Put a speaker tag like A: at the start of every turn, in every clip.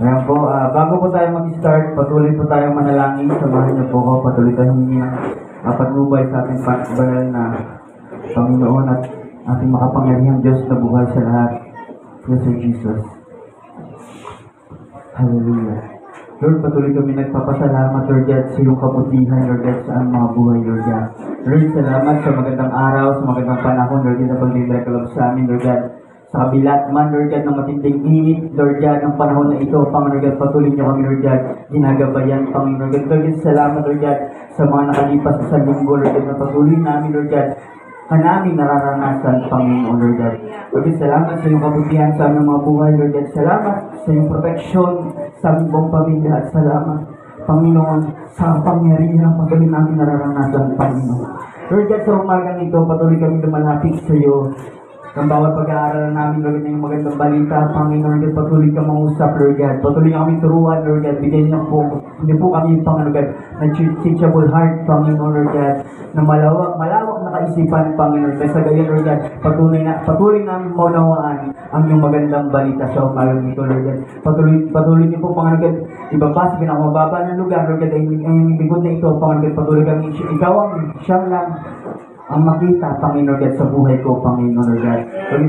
A: Ayan po, bago po tayo mag-start, patuloy po tayong manalangin. Samahan niyo po ako, patuloy tayong humingi ng patnubay sa ating banal na Panginoon at ating makapangyarihang Diyos na buhay sa lahat. Yes, Sir Jesus. Hallelujah. Lord, patuloy kami nagpapasalamat, Lord God, sa iyong kabutihan, Lord God, sa aming mga buhay, Lord God. Lord, salamat sa magandang araw, sa magandang panahon, Lord God, na paglilay sa amin, Lord God. Sa kabilat man, Lord God, ng matinding init, Lord God, ng panahon na ito, Panginoon God, patuloy niyo kami, Lord God, ginagabayan, Panginoon God. Lord God, salamat, Lord God, sa mga nakalipas sa linggo, Lord God, na patuloy namin, Lord God, namin nararanasan, Panginoon, Lord God. Lord God, salamat sa iyong kabutihan sa aming mga buhay, Lord God. Salamat sa iyong proteksyon sa aming buong pamilya at salamat, Panginoon, sa pangyarihan patuloy namin nararanasan, Panginoon. Lord God, sa umagang ito, patuloy kami lumalapit sa iyo. Ang bawat pag-aaral namin, Lord, ng magandang balita, Panginoon, Lord, patuloy ka mangusap, Lord God. Patuloy kami turuan, Lord God. Bigyan niyo po kami, Panginoon God, na teachable heart, Panginoon, Lord God, na malawak na kaisipan, Panginoon. Kaya gayon, Lord God, patuloy namin maunawaan ang iyong magandang balita sa umagang ito, Lord God. Patuloy niyo po, Panginoon God, ibabas, pinakamababa ng lugar, Lord God, ang bigod na ito, Panginoon God, patuloy kami, ikaw ang siyang lang ang makita, Panginoon God, sa buhay ko, Panginoon God.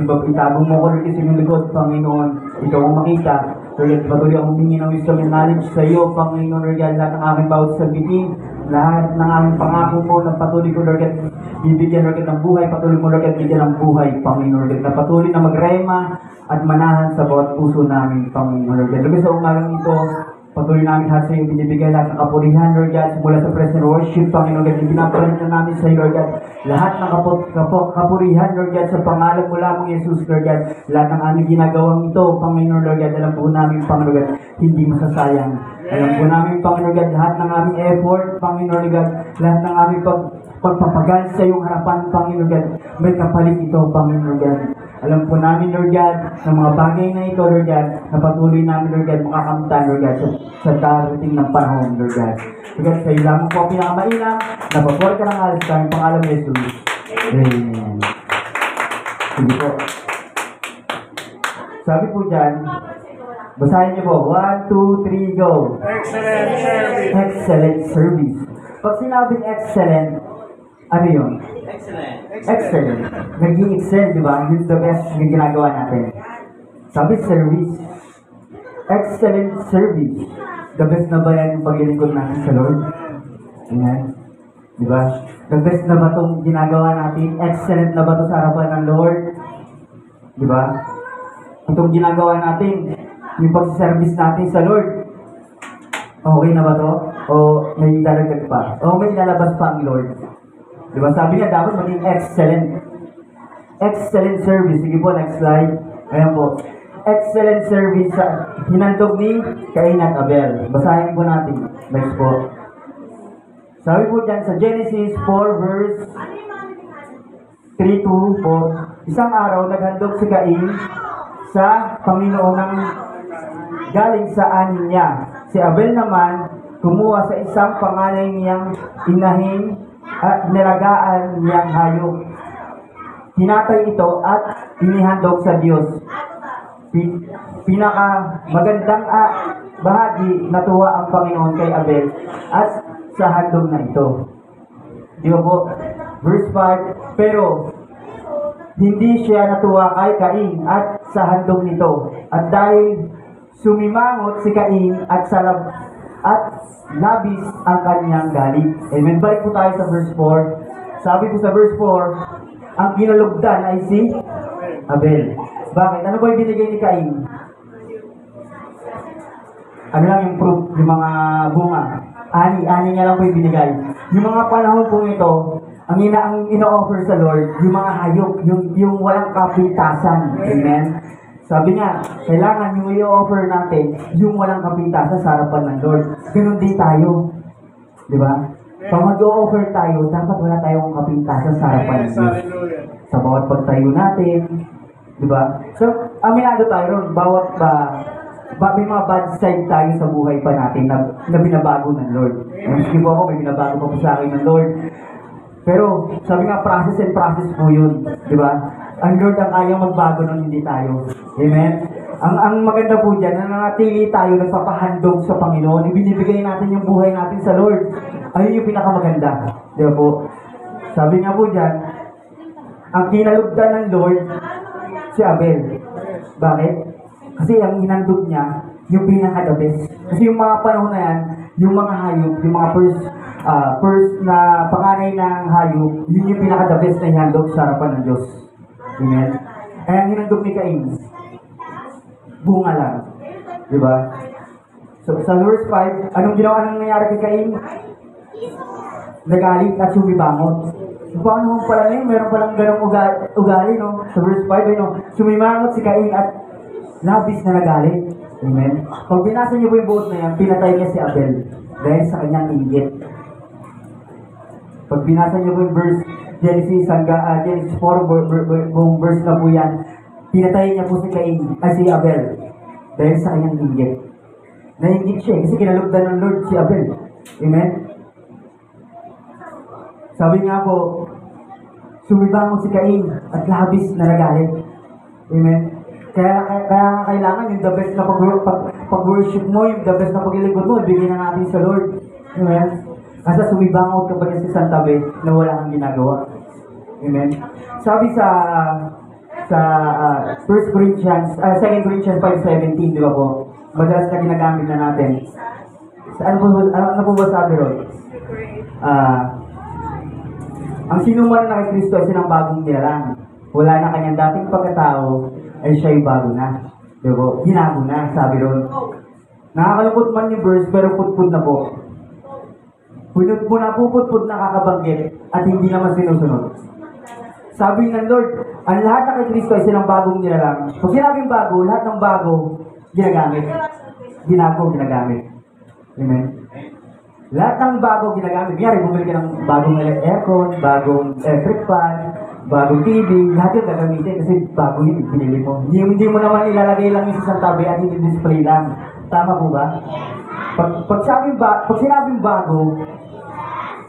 A: Lord, itago mo ko, Lord, sa inyong likod, Panginoon. Ikaw ang makita. Lord, patuloy ang humingi ng wisdom and knowledge sa iyo, Panginoon God. Lahat ng aking bawat sabihin, lahat ng aming pangako mo, na patuloy ko, Lord God, bibigyan, Lord God, ng buhay. Patuloy mo, Lord God, bigyan ng buhay, Panginoon God. Na patuloy na magrema at manahan sa bawat puso namin, Panginoon God. Lord, sa umagang ito, patuloy namin lahat sa iyo binibigay lahat ng kapurihan, Lord God, mula sa praise and worship, Panginoon God, ibinabalit na namin sa iyo, Lord God, lahat ng kapurihan, Lord God, sa pangalan mo lamang, Jesus, Lord God, lahat ng aming ginagawang ito, Panginoon, Lord God, alam po namin, Panginoon God, hindi masasayang. Alam po namin, Panginoon God, lahat ng aming effort, Panginoon God, lahat ng aming pagpapagal sa iyong harapan, Panginoon God, may kapalit ito, Panginoon God. Alam po namin, Lord God, ng mga bagay na ito, Lord God, na patuloy namin, Lord God, makakamtan, Lord God, sa darating ng panahon, Lord God. Lord God, sa iyo lamang po pinakamainam, napapor ka ng alas sa aming pangalan ni Jesus. Amen. Sige po. Sabi po dyan, basahin niyo po, 1, 2, 3, go.
B: Excellent service.
A: Excellent service. Pag sinabing excellent, ano yun? Excellent. Naging excel, di ba? Yun the best yung ginagawa natin. Sabi service. Excellent service. The best na ba yan yung paglilingkod natin sa Lord? Ayan. Di ba? The best na ba itong ginagawa natin? Excellent na ba ito sa harapan ng Lord? Di ba? Itong ginagawa natin, yung pag-service natin sa Lord, okay na ba ito? O may dadagdag pa? O may lalabas pa ang Lord? Diba? Sabi niya, dapat maging excellent. Excellent service. Sige po, next slide. Ayan po. Excellent service sa hinandog ni Cain at Abel. Basahin po natin. Next po. Sabi po dyan sa Genesis 4 verse 3 to 4. Isang araw, naghandog si Cain sa Panginoon ng galing sa anin niya. Si Abel naman, kumuha sa isang panganay niyang inahin at nilagaan niyang hayop. Hinatay ito at inihandog sa Diyos. Pinaka magandang bahagi natuwa ang Panginoon kay Abel at sa handog na ito. Di ba po? Verse 5, pero hindi siya natuwa kay Cain at sa handog nito. At dahil sumimangot si Cain at labis ang kanyang galit. Amen. Balik po tayo sa verse 4. Sabi po sa verse 4, ang kinalugdan ay si Abel. Bakit? Ano ba yung binigay ni Cain? Ano lang yung fruit, yung mga bunga. Ani niya lang po yung binigay. Yung mga panahon po ito, ang ino-offer sa Lord, yung mga hayop, yung walang kapintasan. Amen. Sabi nga, kailangan yung i-offer natin yung walang kapintasan sa harapan ng Lord. Ganun din tayo. Di ba? Pag mag-o-offer tayo, dapat wala tayong kapintasan sa harapan ng Diyos. Sa bawat pagtayo natin. Di ba? So, aminado tayo ron. Bawat may mga bad side tayo sa buhay pa natin na binabago ng Lord. Maski po ako, may binabago pa po sa akin ng Lord. Pero, sabi nga, process and process po yun. Di ba? Ang Lord ang kayang magbago nung hindi tayo. Amen? Ang maganda po dyan, na nanatili tayo, nagpapahandog sa Panginoon, ibinibigay natin yung buhay natin sa Lord. Ayun yung pinakamaganda. Di ba po? Sabi nga po dyan, ang kinalugdan ng Lord, si Abel. Bakit? Kasi ang hinandog niya, yung pinaka-the best. Kasi yung mga panahon na yan, yung mga hayop, yung mga first na panganay ng hayop, yun yung pinaka-the best na hinandog sa harapan ng Diyos. Amen? Kaya ang hinandog ni Cain, bunga lang. Diba? So, sa verse 5, anong nangyari kay Cain? Nagalit at sumibangot. Paano pala na yun? Meron palang ganong ugali, no? Sa verse 5, no? Sumimangot si Cain at labis na nagalit. Amen? Pag binasa niyo po yung buot na yan, pinatay niya si Abel dahil sa kanyang inggit. Pag binasa niyo po yung verse, Genesis 4, buong verse na po yan, pinatay niya po si Cain, si Abel dahil sa kanyang inggit. Nainggit siya kasi kinalugdan ng Lord si Abel. Amen? Sabi nga po, sumibangon si Cain at labis na nagalit. Amen? Kaya kailangan yung the best na pag-worship mo, yung the best na paglilingkod mo, ibigay na natin sa Lord. Amen? Kasi sumibangon kapag sa isang tabi na wala kang ginagawa. Amen? Sabi sa 2 Corinthians 5:17, di ba po? Madalas na ginagamit na natin. Ano po ba sabi ron? Ang sinuman na kay Kristo ay sinang bagong nilalang. Wala na kanyang dating pagkatao, ay siya'y bago na. Di ba po? Ginago na, sabi ron. Nakakalungkot man yung verse, pero putput na po. Puputput na kakabanggit at hindi naman sinusunod. Sabi ng Lord, ang lahat na kay Kristo ay silang bagong nilalang. Pag sinabing bago, lahat ng bago, ginagamit. Ginagamit. Amen? Lahat ng bago ginagamit. Kaya bumili ka ng bagong aircon, bagong electric fan, bagong TV, lahat yun gagamitin kasi bago yun, pinili mo. Hindi mo naman ilalagay lang yung isang tabi at hindi display lang. Tama po ba? Pag sinabing bago,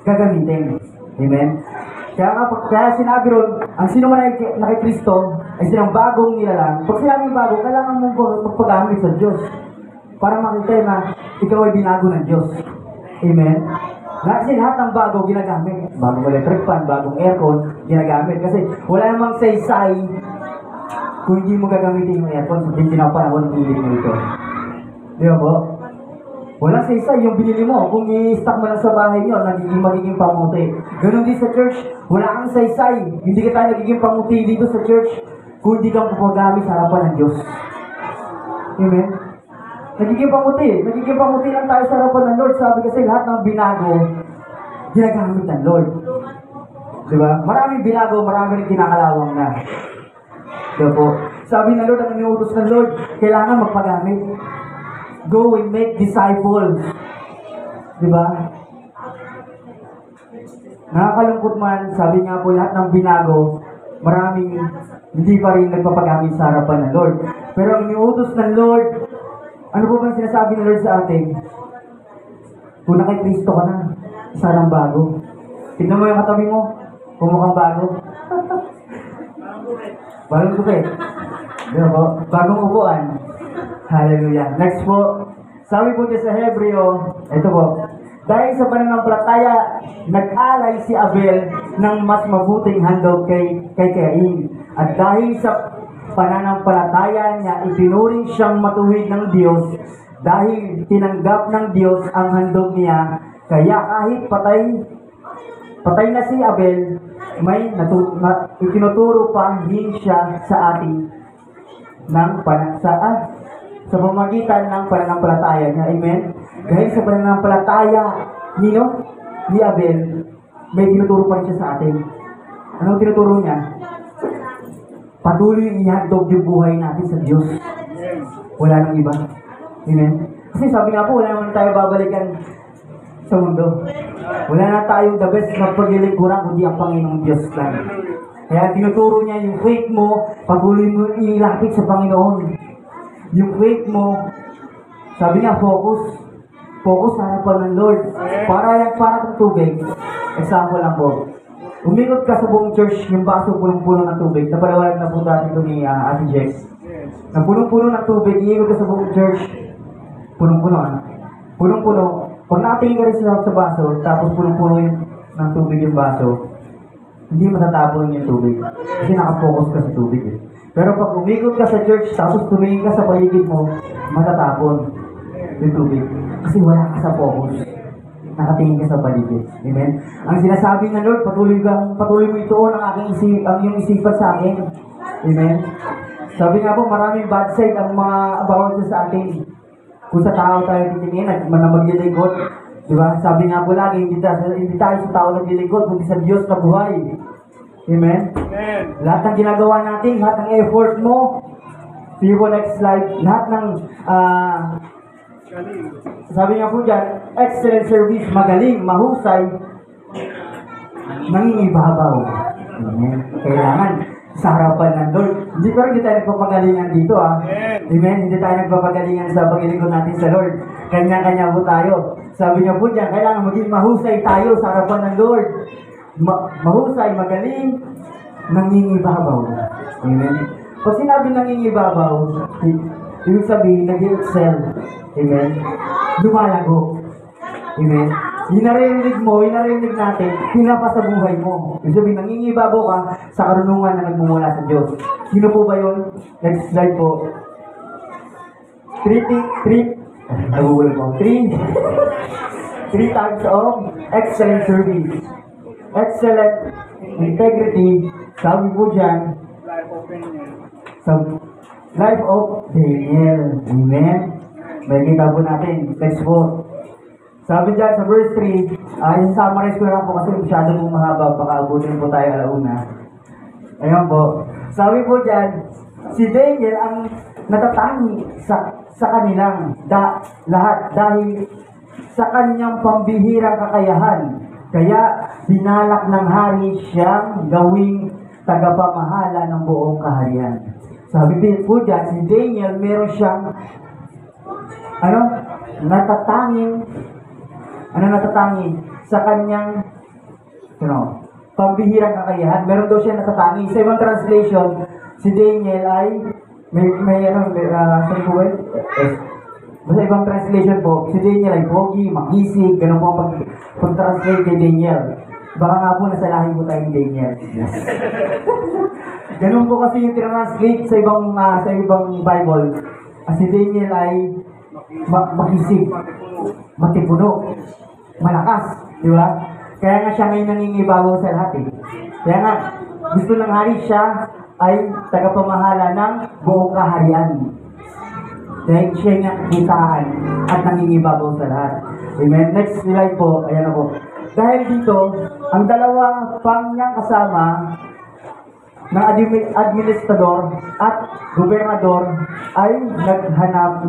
A: gagamitin. Amen? Kaya sinabi ron, ang sino man na kay Kristo ay silang bagong nilalang. Pag sinabing bago, kailangan mo magpagamit sa Diyos para makita na ikaw ay binago ng Diyos. Amen? Kasi lahat ng bago ginagamit. Bagong electric fan, bagong aircon, ginagamit. Kasi wala namang saysay kung hindi mo gagamitin yung aircon sa pinapanahon ng ilig mo ito. Di ba po? Walang saysay yung binili mo. Kung i-stock mo lang sa bahay nyo, magiging pamuti. Ganon din sa church, wala kang saysay. Hindi ka tayo nagiging pamuti dito sa church kung hindi kang papagamit sa harapan ng Diyos. Amen? Nagiging pamuti lang tayo sa harapan ng Lord. Sabi kasi lahat ng binago, ginagamit ng Lord. Diba? Maraming binago, maraming rin kinakalawang na. Diba po? Sabi ng Lord, ang iniutos ng Lord, kailangan magpagamit. Go and make disciples. Diba? Nakakalungkot man, sabi nga po lahat ng binago, maraming hindi pa rin nagpapagamit sa harapan ng Lord. Pero ang iniutos ng Lord, ano po bang sinasabi ng Lord sa atin? Kung na kay Kristo ka na, isa lang bago. Tignan mo yung katabi mo, kung mukhang bago. Bagong kupit. Diba po? Bagong upuan. Hallelujah. Next po, sabi po niya sa Hebreo, ito po, dahil sa pananampalataya, nag-alay si Abel ng mas mabuting handog kay Cain. At dahil sa pananampalataya niya, itinuring siyang matuwid ng Diyos dahil tinanggap ng Diyos ang handog niya. Kaya kahit patay na si Abel, may itinuturo pa din siya sa atin ng sa pamagitan ng pananampalataya niya. Amen? Dahil sa pananampalataya ni Abel, may tinuturo pa rin siya sa atin. Anong tinuturo niya? Patuloy ihandog yung buhay natin sa Diyos. Wala nang iba. Amen? Kasi sabi nga po, wala naman tayo babalikan sa mundo. Wala na tayong the best na paglilingkuran kundi ang Panginoong Diyos lang. Kaya tinuturo niya yung faith mo, patuloy mo ilapit sa Panginoon. Yung faith mo, sabi niya, focus sa harapan ng Lord. Para kang tubig. Example lang po. Umikot ka sa buong church, yung baso punong-puno ng tubig. Napalawalag na po dati ito ni Ate Jex. Na punong-puno ng tubig, iikot ka sa buong church. Punong-puno, punong-puno. Pag nakatingin ka rin sa baso, tapos punong-puno ng tubig yung baso, hindi matatapon yung tubig. Kasi nakapokus ka sa tubig eh. Pero pag umikot ka sa church, tapos tumingin ka sa paligid mo, matatapon yung tubig. Kasi wala ka sa focus. Nakatingin ka sa paligid. Amen? Ang sinasabi ng Lord, patuloy mo ituon ang iyong isipan sa akin. Amen? Sabi nga po, maraming bad side ang mga bawal sa atin. Kung sa tao tayo titingin at maglilingkod, di ba? Sabi nga po lagi, hindi tayo sa tao naglilingkod, kundi sa Diyos na buhay. Amen?
B: Amen.
A: Lahat ng ginagawa natin, lahat ng effort mo, see you next slide, lahat ng sabi nga po dyan, excellent service, magaling, mahusay, nangingibabaw. Amen. Kailangan sa harapan ng Lord. Hindi tayo nagpapagalingan dito Amen. Hindi tayo nagpapagalingan sa paglilingkod natin sa Lord. Kanya-kanya po tayo. Sabi nga po dyan, kailangan maging mahusay tayo sa harapan ng Lord. Mahusay, magaling, nangingibabaw. Amen. Pag sinabi nangingibabaw, ibig sabihin, nag-excel. Amen. Lumalago. Amen. Inarinig natin, pinapa sa buhay mo. Ibig sabihin, nangingibabaw ka sa karunungan na nagmumula sa Diyos. Sino po ba yun? Next slide po. Three types of excellent service. Excellent integrity. Sabi po dyan, sa life of Daniel. Amen. May kita po natin. Text po. Sabi dyan sa verse 3, summarize ko lang po kasi masyado pong mahaba, baka abutin po tayo alauna. Ayun po. Sabi po dyan, si Daniel ang natatangi sa kanilang lahat dahil sa kanyang pambihirang kakayahan. Kaya binalak ng hari siyang gawing tagapamahala ng buong kaharian. Sabi po dyan, si Daniel meron siyang natatangi sa kanyang pambihirang kakayahan. Meron daw siya natatangi. Sa ibang translation, si Daniel ay sa ibang translation po, si Daniel ay pogi, makisig, ganun po pag-translate kay Daniel. Baka nga po nasa lahi po tayo ni Daniel. Yes. Ganun po kasi yung translate sa ibang Bible. Si Daniel ay makisig, matipuno, malakas, di ba? Kaya nga siya ngayon nangingibabaw sa lahat eh. Kaya nga, gusto ng hari siya ay tagapamahala ng buong kaharian. Dahil siya nga kitaan at nangingibabaw sa lahat. Amen. Next slide po, ayan na po. Dahil dito, ang dalawang pang niyang kasama ng administrador at gobernador ay naghanap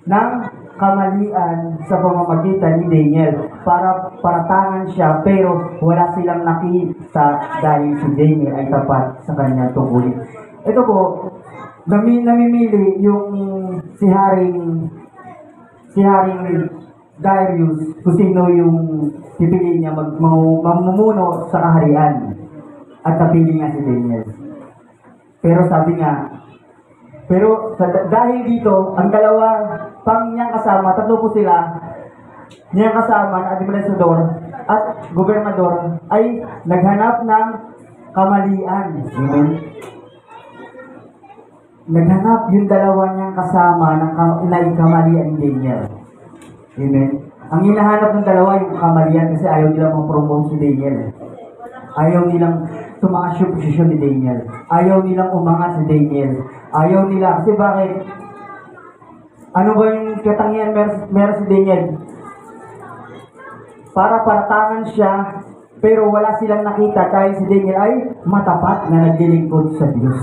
A: ng kamalian sa pamamagitan ni Daniel para paratangan siya, pero wala silang nakita dahil si Daniel ay tapat sa kanyang tungkulin. Ito po, namimili yung si Haring Darius kung sino yung pipiliin niya mamumuno sa kaharian, at napili nga si Daniel. Pero sabi nga, dahil dito, ang dalawa pang niyang kasama, tatlo po sila, niyang kasama na administrador at gobernador ay naghanap ng kamalian. Amen. Naghanap yung dalawa niyang kasama ng kamalian ni Daniel. Amen. Ang hinahanap ng dalawa yung kamalian kasi ayaw nila mag-promote si Daniel. Ayaw nilang tumaas yung posisyon ni Daniel. Ayaw nilang umangat si Daniel. Ayaw nila. Kasi bakit? Ano ba yung katangian meron si Daniel? Para paratangan siya, pero wala silang nakita dahil si Daniel ay matapat na naglilingkod sa Diyos.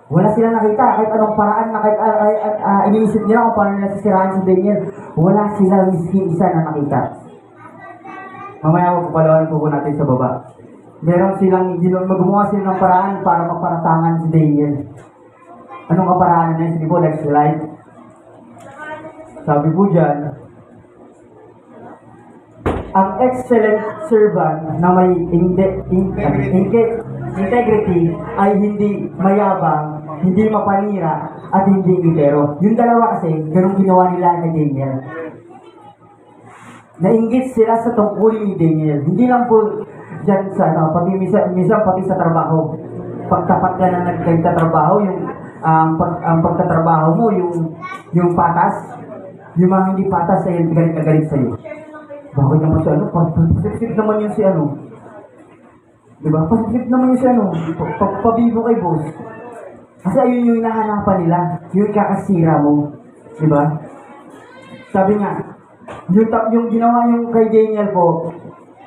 A: Wala silang nakita. Kahit anong paraan na iniisip nila kung paano nila sisirahan si Daniel, wala silang miskin isa na nakita. Mamaya papalawanin po natin sa baba. Meron silang, gumawa sila ng paraan para maparatangan si Daniel. Anong kaparaanan niya? Sige po, next slide. Sabi po dyan, ang excellent servant na may integrity ay hindi mayabang, hindi mapanira, at hindi itero. Yung dalawa kasi, ganun ginawa nila kay Daniel. Nainggit sila sa tungkulin ni Daniel. Hindi lang po dyan sa, pati minsan pati sa trabaho. Pagtapat ka na nagtatrabaho, ang pagtatrabaho mo, yung patas, yung mga hindi patas ay galit na galit sa'yo. Bakit naman si pasipsip naman yun si Diba? Pasipsip naman yun si pabibo kay boss. Kasi ayun yung hinahanapan nila, yung kakasira mo. Diba? Sabi nga, yung ginawa yung kay Daniel po,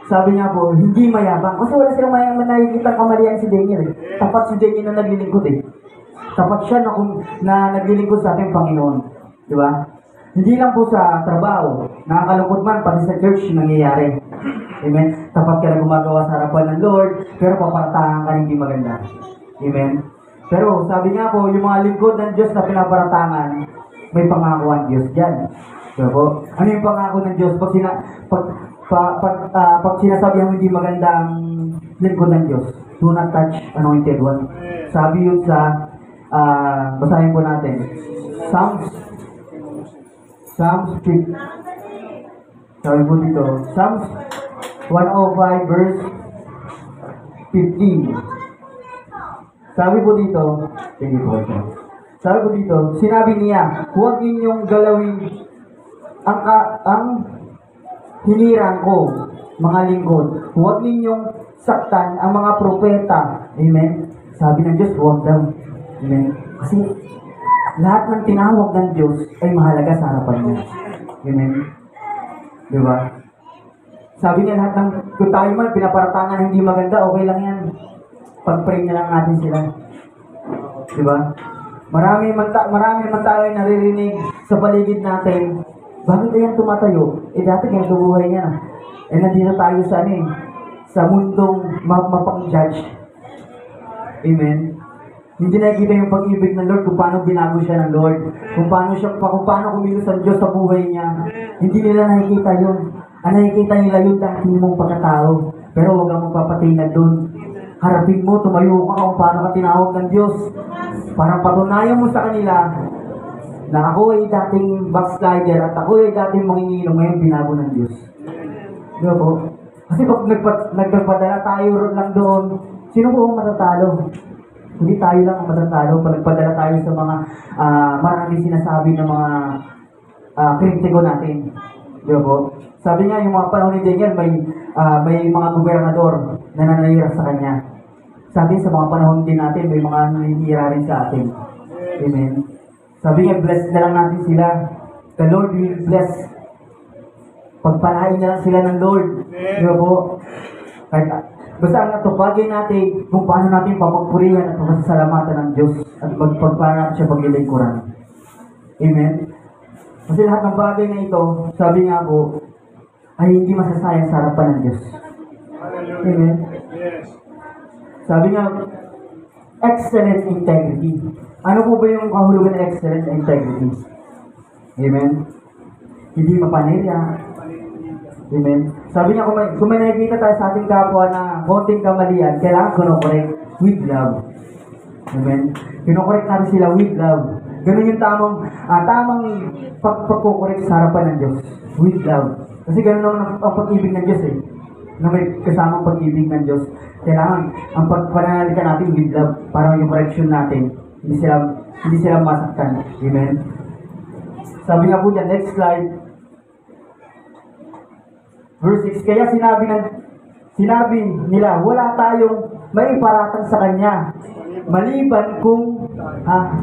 A: sabi niya po, hindi mayabang. Kasi wala silang nakikita kamalian si Daniel. Tapat si Daniel na naglilingkod Tapat siya na naglilingkod sa ating Panginoon. Diba? Hindi lang po sa trabaho, nakakalungkot man, pati sa church nangyayari. Amen? Tapat ka na gumagawa sa harapan ng Lord, pero paparatangan ka hindi maganda. Amen? Pero sabi nga po, yung mga lingkod ng Diyos na pinaparatangan, may pangako ang Diyos dyan. So po, ano yung pangako ng Diyos? Pag sinasabi ang hindi maganda ang lingkod ng Diyos, do not touch anointed one. Sabi yun sa, basahin po natin, Psalms 3. Sabi po dito, Psalms 105 verse 15. Sabi po dito, sabi po dito, sinabi niya, huwag ninyong galawin ang hinirang ko, mga lingkod. Huwag ninyong saktan ang mga propeta. Amen? Sabi ng Diyos, huwag daw. Amen? Kasi lahat ng tinawag ng Diyos ay mahalaga sa harapan niya. Amen? Diba? Sabi niya lahat ng, kung tayo man pinaparatangan hindi maganda, okay lang yan. Pag-pray na lang natin sila. Diba? Marami man tayo naririnig sa paligid natin. Bakit kaya tumatayo? Dati kaya buhay niya. Nandito tayo sa sa mundong mapang-judge. Amen? Hindi nakikita yung pag-ibig ng Lord kung paano binago siya ng Lord. Kung paano kumilos ang Diyos sa buhay niya. Hindi nila nakikita yun. Ang nakikita nila yun dahil mong pagkatao. Pero huwag kang magpapatinag doon. Harapin mo, tumayo ka kung paano ka tinawag ng Diyos. Para patunayan mo sa kanila na ako ay dating backslider at ako ay dating manginginom, ngayon binago ng Diyos. Diba po? Kasi pag nagpadala tayo lang doon, sino po ang matatalo? Hindi tayo lang ang matatalo. Pag nagpadala tayo sa mga maraming sinasabi ng mga kritiko natin. Diba po? Sabi nga, yung mga panahon ni Daniel, may mga gobernador na nanahira sa kanya. Sabi sa mga panahon din natin, may mga nanihira rin sa atin. Amen. Sabi nga, bless na lang natin sila. The Lord will bless. Pagpalain na lang sila ng Lord. Diba po? Basta ang natupagin natin kung paano natin papagpurihan at pasasalamatan ng Diyos at pagpapala natin siya paglilingkuran. Amen? Kasi lahat ng bagay na ito, sabi nga po, ay hindi masasayang sa harapan ng Diyos. Amen? Sabi nga, excellent integrity. Ano po ba yung kahulugan ng excellent integrity? Amen? Hindi mapanirya. Amen? Sabi niya, kung may nakikita tayo sa ating kapwa na konting kamalian, kailangan kinokorek with love. Amen? Kinokorek natin sila with love. Ganun yung tamang pagkukorek sa harapan ng Diyos. With love. Kasi ganun naman ang pag-ibig ng Diyos na may kasamang pag-ibig ng Diyos. Kailangan ang pagpananalikan natin with love para yung correction natin, hindi sila masaktan. Amen? Sabi nga po dyan, next slide. Verse 6, kaya sinabi nila, wala tayong may paratang sa Kanya, maliban kung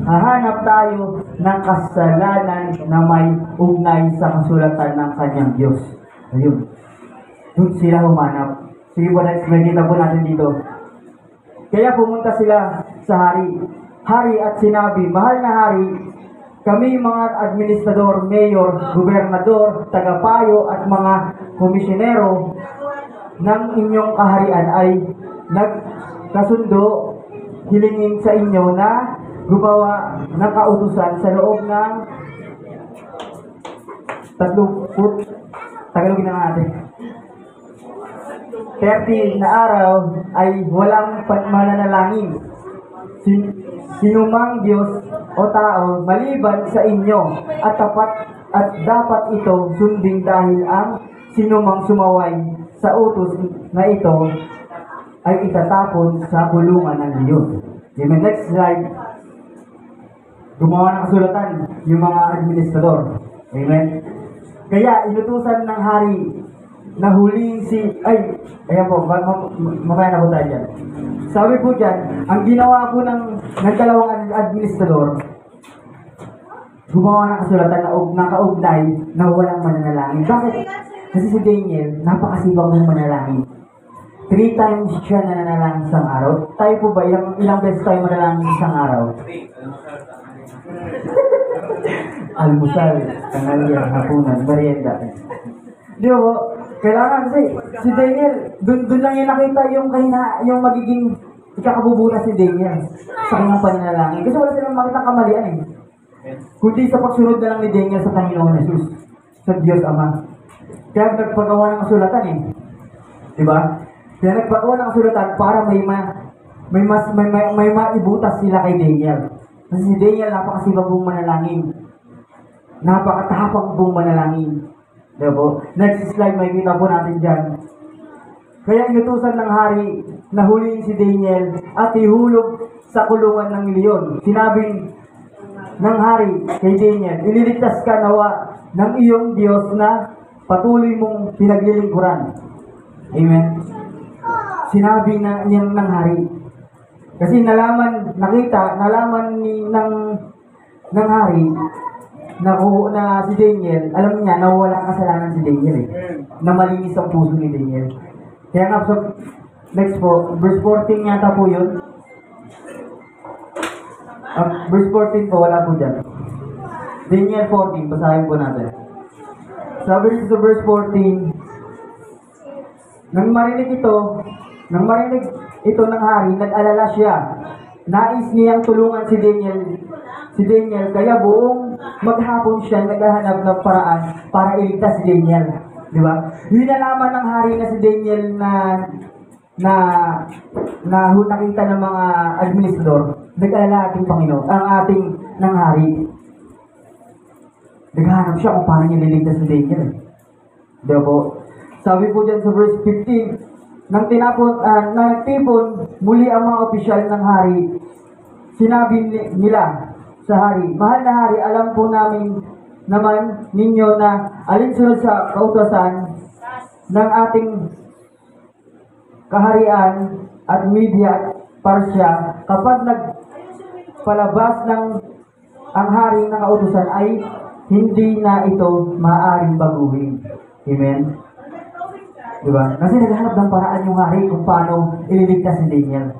A: hahanap tayo ng kasalanan na may ugnay sa kasulatan ng Kanyang Diyos. Ayun. Doon sila humanap. Sige po, next, may kita po natin dito. Kaya pumunta sila sa hari at sinabi, mahal na hari, kami mga administrador, mayor, gobernador, tagapayo at mga komisyonero ng inyong kaharian ay nagkasundo hilingin sa inyo na gumawa ng kautusan sa loob ng 30 Tagalogin na natin. 30 na araw ay walang mananalangin. Sinumang Diyos o tao maliban sa inyo at dapat ito sundin dahil ang sinumang sumaway sa utos na ito ay itatapon sa kulungan ng Diyos. Amen. Next slide. Gumawa ng kasulatan yung mga administrador. Amen. Kaya inutusan ng hari na huliin ayan po, mamaya na po tayo dyan. Sabi po dyan, ang ginawa po ng dalawang administrador, gumawa ng kasulatan na nakaugnay na walang mananalangin. Bakit? Kasi si Daniel, napakasibang ng manalangin. 3 times siya nananalangin isang araw. Tayo po ba, ilang beses tayo manalangin isang araw? Almusal, tanghalian, hapunan, merienda. Di ba po? Kailangan kasi si Daniel, dun lang yung nakita yung magiging ikakabubutas si Daniel sa kanyang pananalangin. Kasi wala silang makita kamalian eh. Kundi sa pagsunod na lang ni Daniel sa Panginoon Jesus, sa Diyos Ama. Kaya nagpagawa ng kasulatan eh. Diba? Kaya nagpagawa ng kasulatan para may maibutas sila kay Daniel. Kasi si Daniel napakasibag pong manalangin. Napakatapang pong manalangin. Diba po? Next slide, makikita po natin dyan. Kaya inutusan ng hari na huliin si Daniel at ihulog sa kulungan ng leon. Sinabing ng hari kay Daniel, ililigtas ka nawa ng iyong Diyos na patuloy mong pinaglilingkuran. Amen. Sinabi ng hari. Kasi nalaman ng hari na si Daniel, alam niya na walang kasalanan si Daniel eh. Na malinis ang puso ni Daniel. Kaya nga, next po, verse 14 yata po yun. Verse 14 po, wala po dyan. Daniel 14, basahin po natin. Sabi rin sa verse 14, nang marinig ito ng hari, nag-alala siya. Nais niyang tulungan si Daniel, kaya buong maghapon siya naghahanap ng paraan para iligtas si Daniel. Di ba? Yung nalaman ng hari na si Daniel na nakita ng mga administrador, nag-alala ating Panginoon, ang ating ng hari. Naghahanap siya kung paano niya liligtas si Daniel. Di ba po? Sabi po dyan sa verse 15, nang nagtipon muli ang mga opisyal ng hari, sinabi nila sa hari, mahal na hari, alam po naman ninyo na alinsunod sa kautosan ng ating kaharian at Media at Parsya, kapag nagpalabas ng ang hari ng kautosan ay hindi na ito maaaring baguhin. Amen? Diba? Kasi naghanap ng paraan yung hari kung paano ililigtas si Daniel.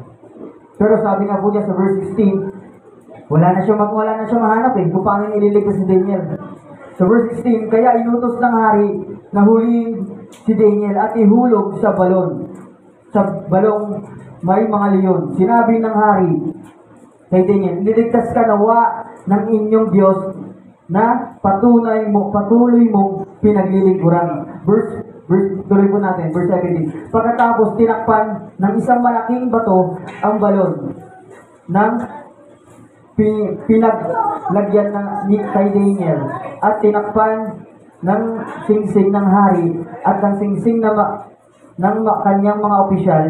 A: Pero sabi nga po niya sa verse 16, wala na siya mahanap eh kung paano ililigtas si Daniel. Sa verse 16, kaya inutos ng hari na huliin si Daniel at ihulog sa balon. Sa balong may mga leon. Sinabi ng hari kay Daniel, ililigtas ka nawa ng inyong Diyos na patuloy mong pinaglilingkuran. Tuloy po natin, verse 17. Pagkatapos tinakpan ng isang malaking bato ang balon ng pinaglagyan kay Daniel at tinakpan ng singsing ng hari at ng singsing ng kanyang mga opisyal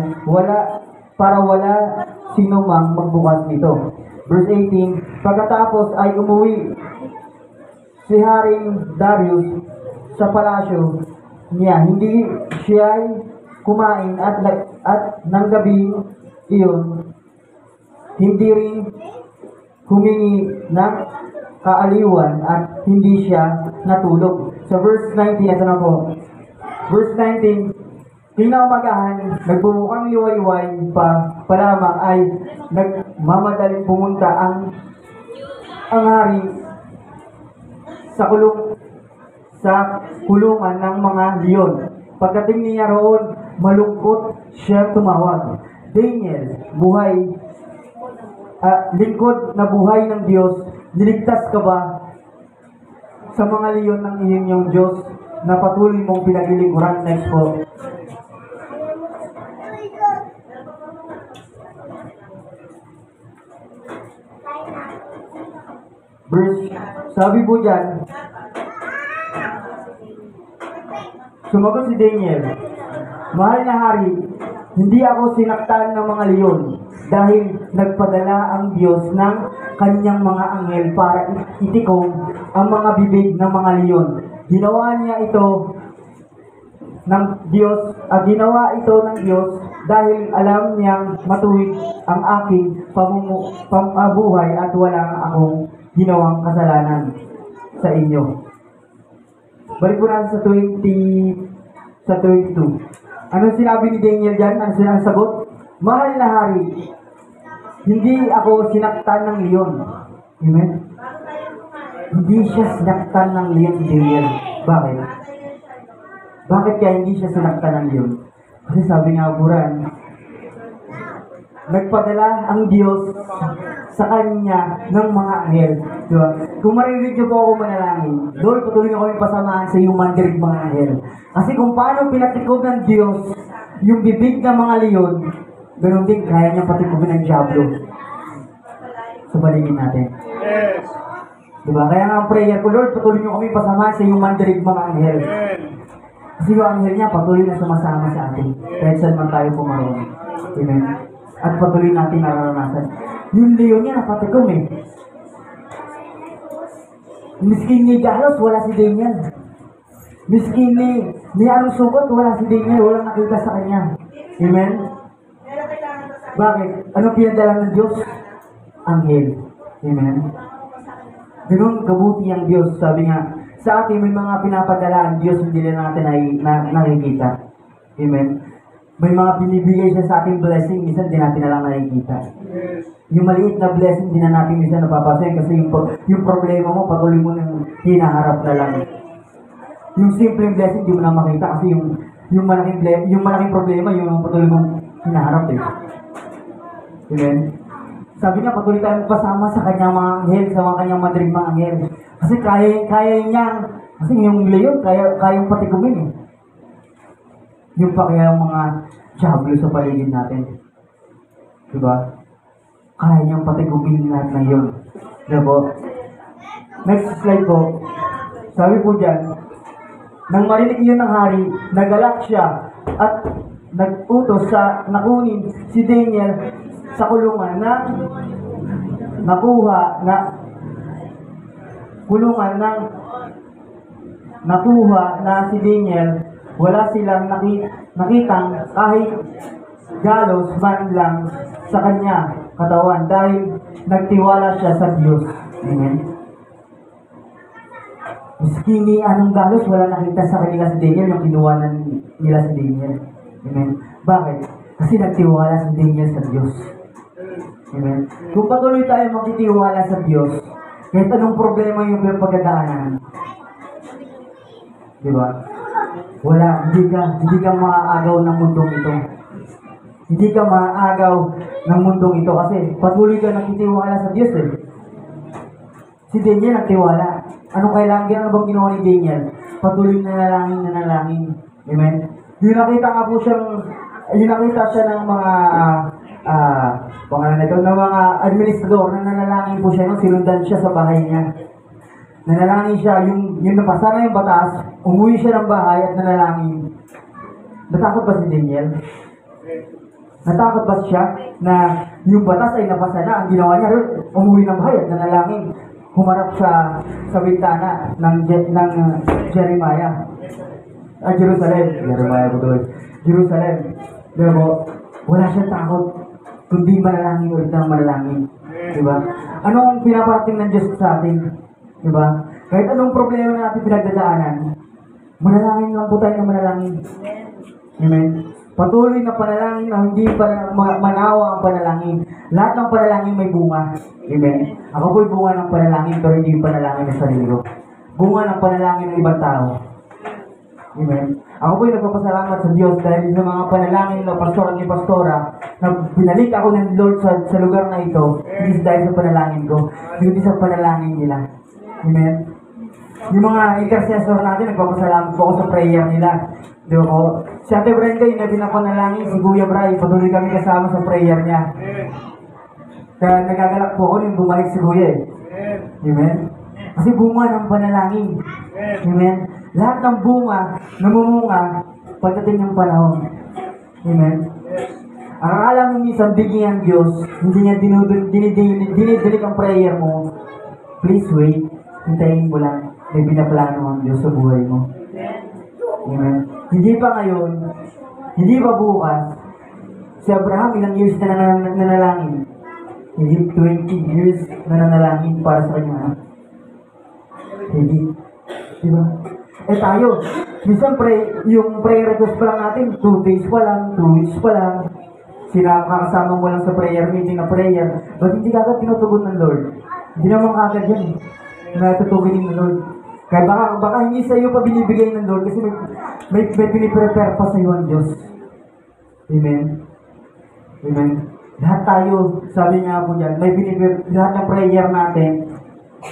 A: para wala sinumang magbukas nito. Verse 18, pagkatapos ay umuwi si Haring Darius sa palasyo niya, hindi siya kumain at ng gabi iyon, hindi rin humingi ng kaaliwan at hindi siya natulog. Sa verse 19, ito na po. Verse 19, kinamagahan, nagbumukang liwayway pa lamang ay nagmamadaling pumunta ang hari sa kulungan ng mga leon. Pagdating niya roon, malungkot siya tumawag. Daniel, lingkod na buhay ng Diyos, niligtas ka ba sa mga leon ng inyong Diyos na patuloy mong pinaglilingkuran? Next po. Verse, sabi po dyan, sumagot si Daniel, "Mahal na hari, hindi ako sinaktan ng mga leon dahil nagpadala ang Diyos ng kanyang mga anghel para itikom ang mga bibig ng mga leon. Ginawa ito ng Diyos dahil alam niyang matuwid ang aking pamabuhay at wala akong ginawang kasalanan sa inyo." Balik po natin sa 22. Ano sinabi ni Daniel dyan? Ano ang sagot? "Mahal na hari, hindi ako sinaktan ng leon." Amen? Hindi siya sinaktan ng leon si Daniel. Bakit? Bakit kaya hindi siya sinaktan ng leon? Kasi sabi nga Quran, nagpadala ang Diyos sa kanya ng mga anghel. Diba? Kung marinig niyo po ako manalangin, Lord, patuloy niyo kami pasamaan sa iyong mandirig mga anghel. Kasi kung paano pinatikob ng Diyos yung bibig ng mga leon, ganun din kaya niya patikobin ng Diablo sa paligid natin.
B: Yes.
A: Diba? Kaya nga ang prayer ko, Lord, patuloy niyo kami pasamaan sa iyong mandirig mga anghel. Kasi yung anghel niya patuloy na sumasama sa atin. Kahit saan man tayo pumaroon. Amen? At patuloy natin nararanasan. Yung leon niya napatikom eh. Miskin ni Galos, wala si Daniel. Miskin ni anong sugot, wala si Daniel. Walang nakita sa kanya. Amen? Bakit? Ano pinadala ng Diyos? Anghel. Amen? Ganun kabuti ang Diyos. Sabi nga, sa atin may mga pinapadala ang Diyos, hindi na natin nakikita. Amen? May mga binibigay siya sa ating blessing, minsan di natin na lang nakikita. Yung maliit na blessing, di na natin minsan napapasoy kasi yung problema mo, patuloy mo nang hinaharap na lang. Yung simpleng blessing, di mo na makita kasi yung malaking problema, yung patuloy mong hinaharap eh. Amen? Sabi niya, patuloy tayong pasama sa kanyang mga anghel, sa mga kanyang madirig mga anghel. Kasi kaya niya, kasi yung leon, kayang patikumin eh. Yung pa kaya yung mga Diablo sa paligid natin. Diba? Kaya niyang patigumin lahat ng yun. Diba? Next slide po. Sabi po dyan, nang marinig iyon ng hari, nagalak siya at nag-utos sa nakunin si Daniel sa kulungan na nakuha na si Daniel. Wala silang nakitang kahit galos man lang sa kanya katawan dahil nagtiwala siya sa Diyos. Amen. Miski ni anong galos, wala nakita sa kanila si Daniel yung kinuwanan nila si Daniel. Amen. Bakit? Kasi nagtiwala si Daniel sa Diyos. Amen. Kung patuloy tayo magtitiwala sa Diyos, kahit anong problema yung pagkadaanan, di ba? Wala, hindi ka maaagaw ng mundong ito. Hindi ka maaagaw ng mundong ito kasi patuloy ka nagtitiwala sa Diyos eh. Si Daniel nagtiwala. Anong kailangan? Ano bang ginawa ni Daniel? Patuloy nanalangin. Amen? Yung nakita siya ng mga ng mga administrador na nanalangin po siya nung sinundan siya sa bahay niya. Nanalangin siya, yung napasa na yung batas, umuwi siya ng bahay at nanalangin. Natakot ba si Daniel? Natakot ba siya na yung batas ay napasa na? Ang ginawa niya, umuwi ng bahay at nanalangin. Humarap sa bintana ng Jeremiah. Jerusalem. Diba? Wala siyang takot, kundi manalangin ulit ng manalangin. Diba? Anong pinaparating ng Diyos sa atin? Diba? Kahit anong problema natin pinagdadaanan, manalangin lang po tayo ng manalangin. Amen? Patuloy na panalangin na hindi manawa ang panalangin. Lahat ng panalangin may bunga. Amen? Ako po'y bunga ng panalangin pero hindi yung panalangin ng sarili ko. Bunga ng panalangin ng ibang tao. Amen? Ako po'y nagpapasalamat sa Diyos dahil sa mga panalangin ng pastor at ni pastora na binalik ako ng Lord sa lugar na ito, hindi dahil sa panalangin ko, hindi sa panalangin nila. Amen? Yung mga intercessor natin, nagpapasalamat po ako sa prayer nila. Diba po? Si Ate Brenda, yung napanalangin, si Kuya Bray, patuloy kami kasama sa prayer niya. Kaya nagagalak po ako nung bumalik si Kuya eh. Amen? Kasi bunga ng panalangin. Amen? Lahat ng bunga, namumunga pagdating ng panahon. Amen? Ang akala mo minsan bigyan ng Diyos, hindi niya dinidilig ang prayer mo. Please wait. Hintayin mo lang. May binaplano ang Diyos sa buhay mo. Amen? Hindi pa ngayon, hindi pa bukas. Si Abraham, ilang years na nanalangin? Hindi 20 years na nanalangin para sa kanya. Hindi. Diba? Eh tayo, minsan yung prayer request pa lang natin, 2 days pa lang, 2 weeks pa lang. Kakasama mo lang sa prayer meeting na prayer. Ba't hindi kagad tinutugon ng Lord? Hindi naman kagad yan eh. Natutugin ng Lord. Kaya baka hindi sa iyo pa binibigay ng Lord kasi may piniprepare pa sa iyo ang Diyos. Amen? Amen? Lahat tayo, sabi nga po dyan, lahat ng prayer natin,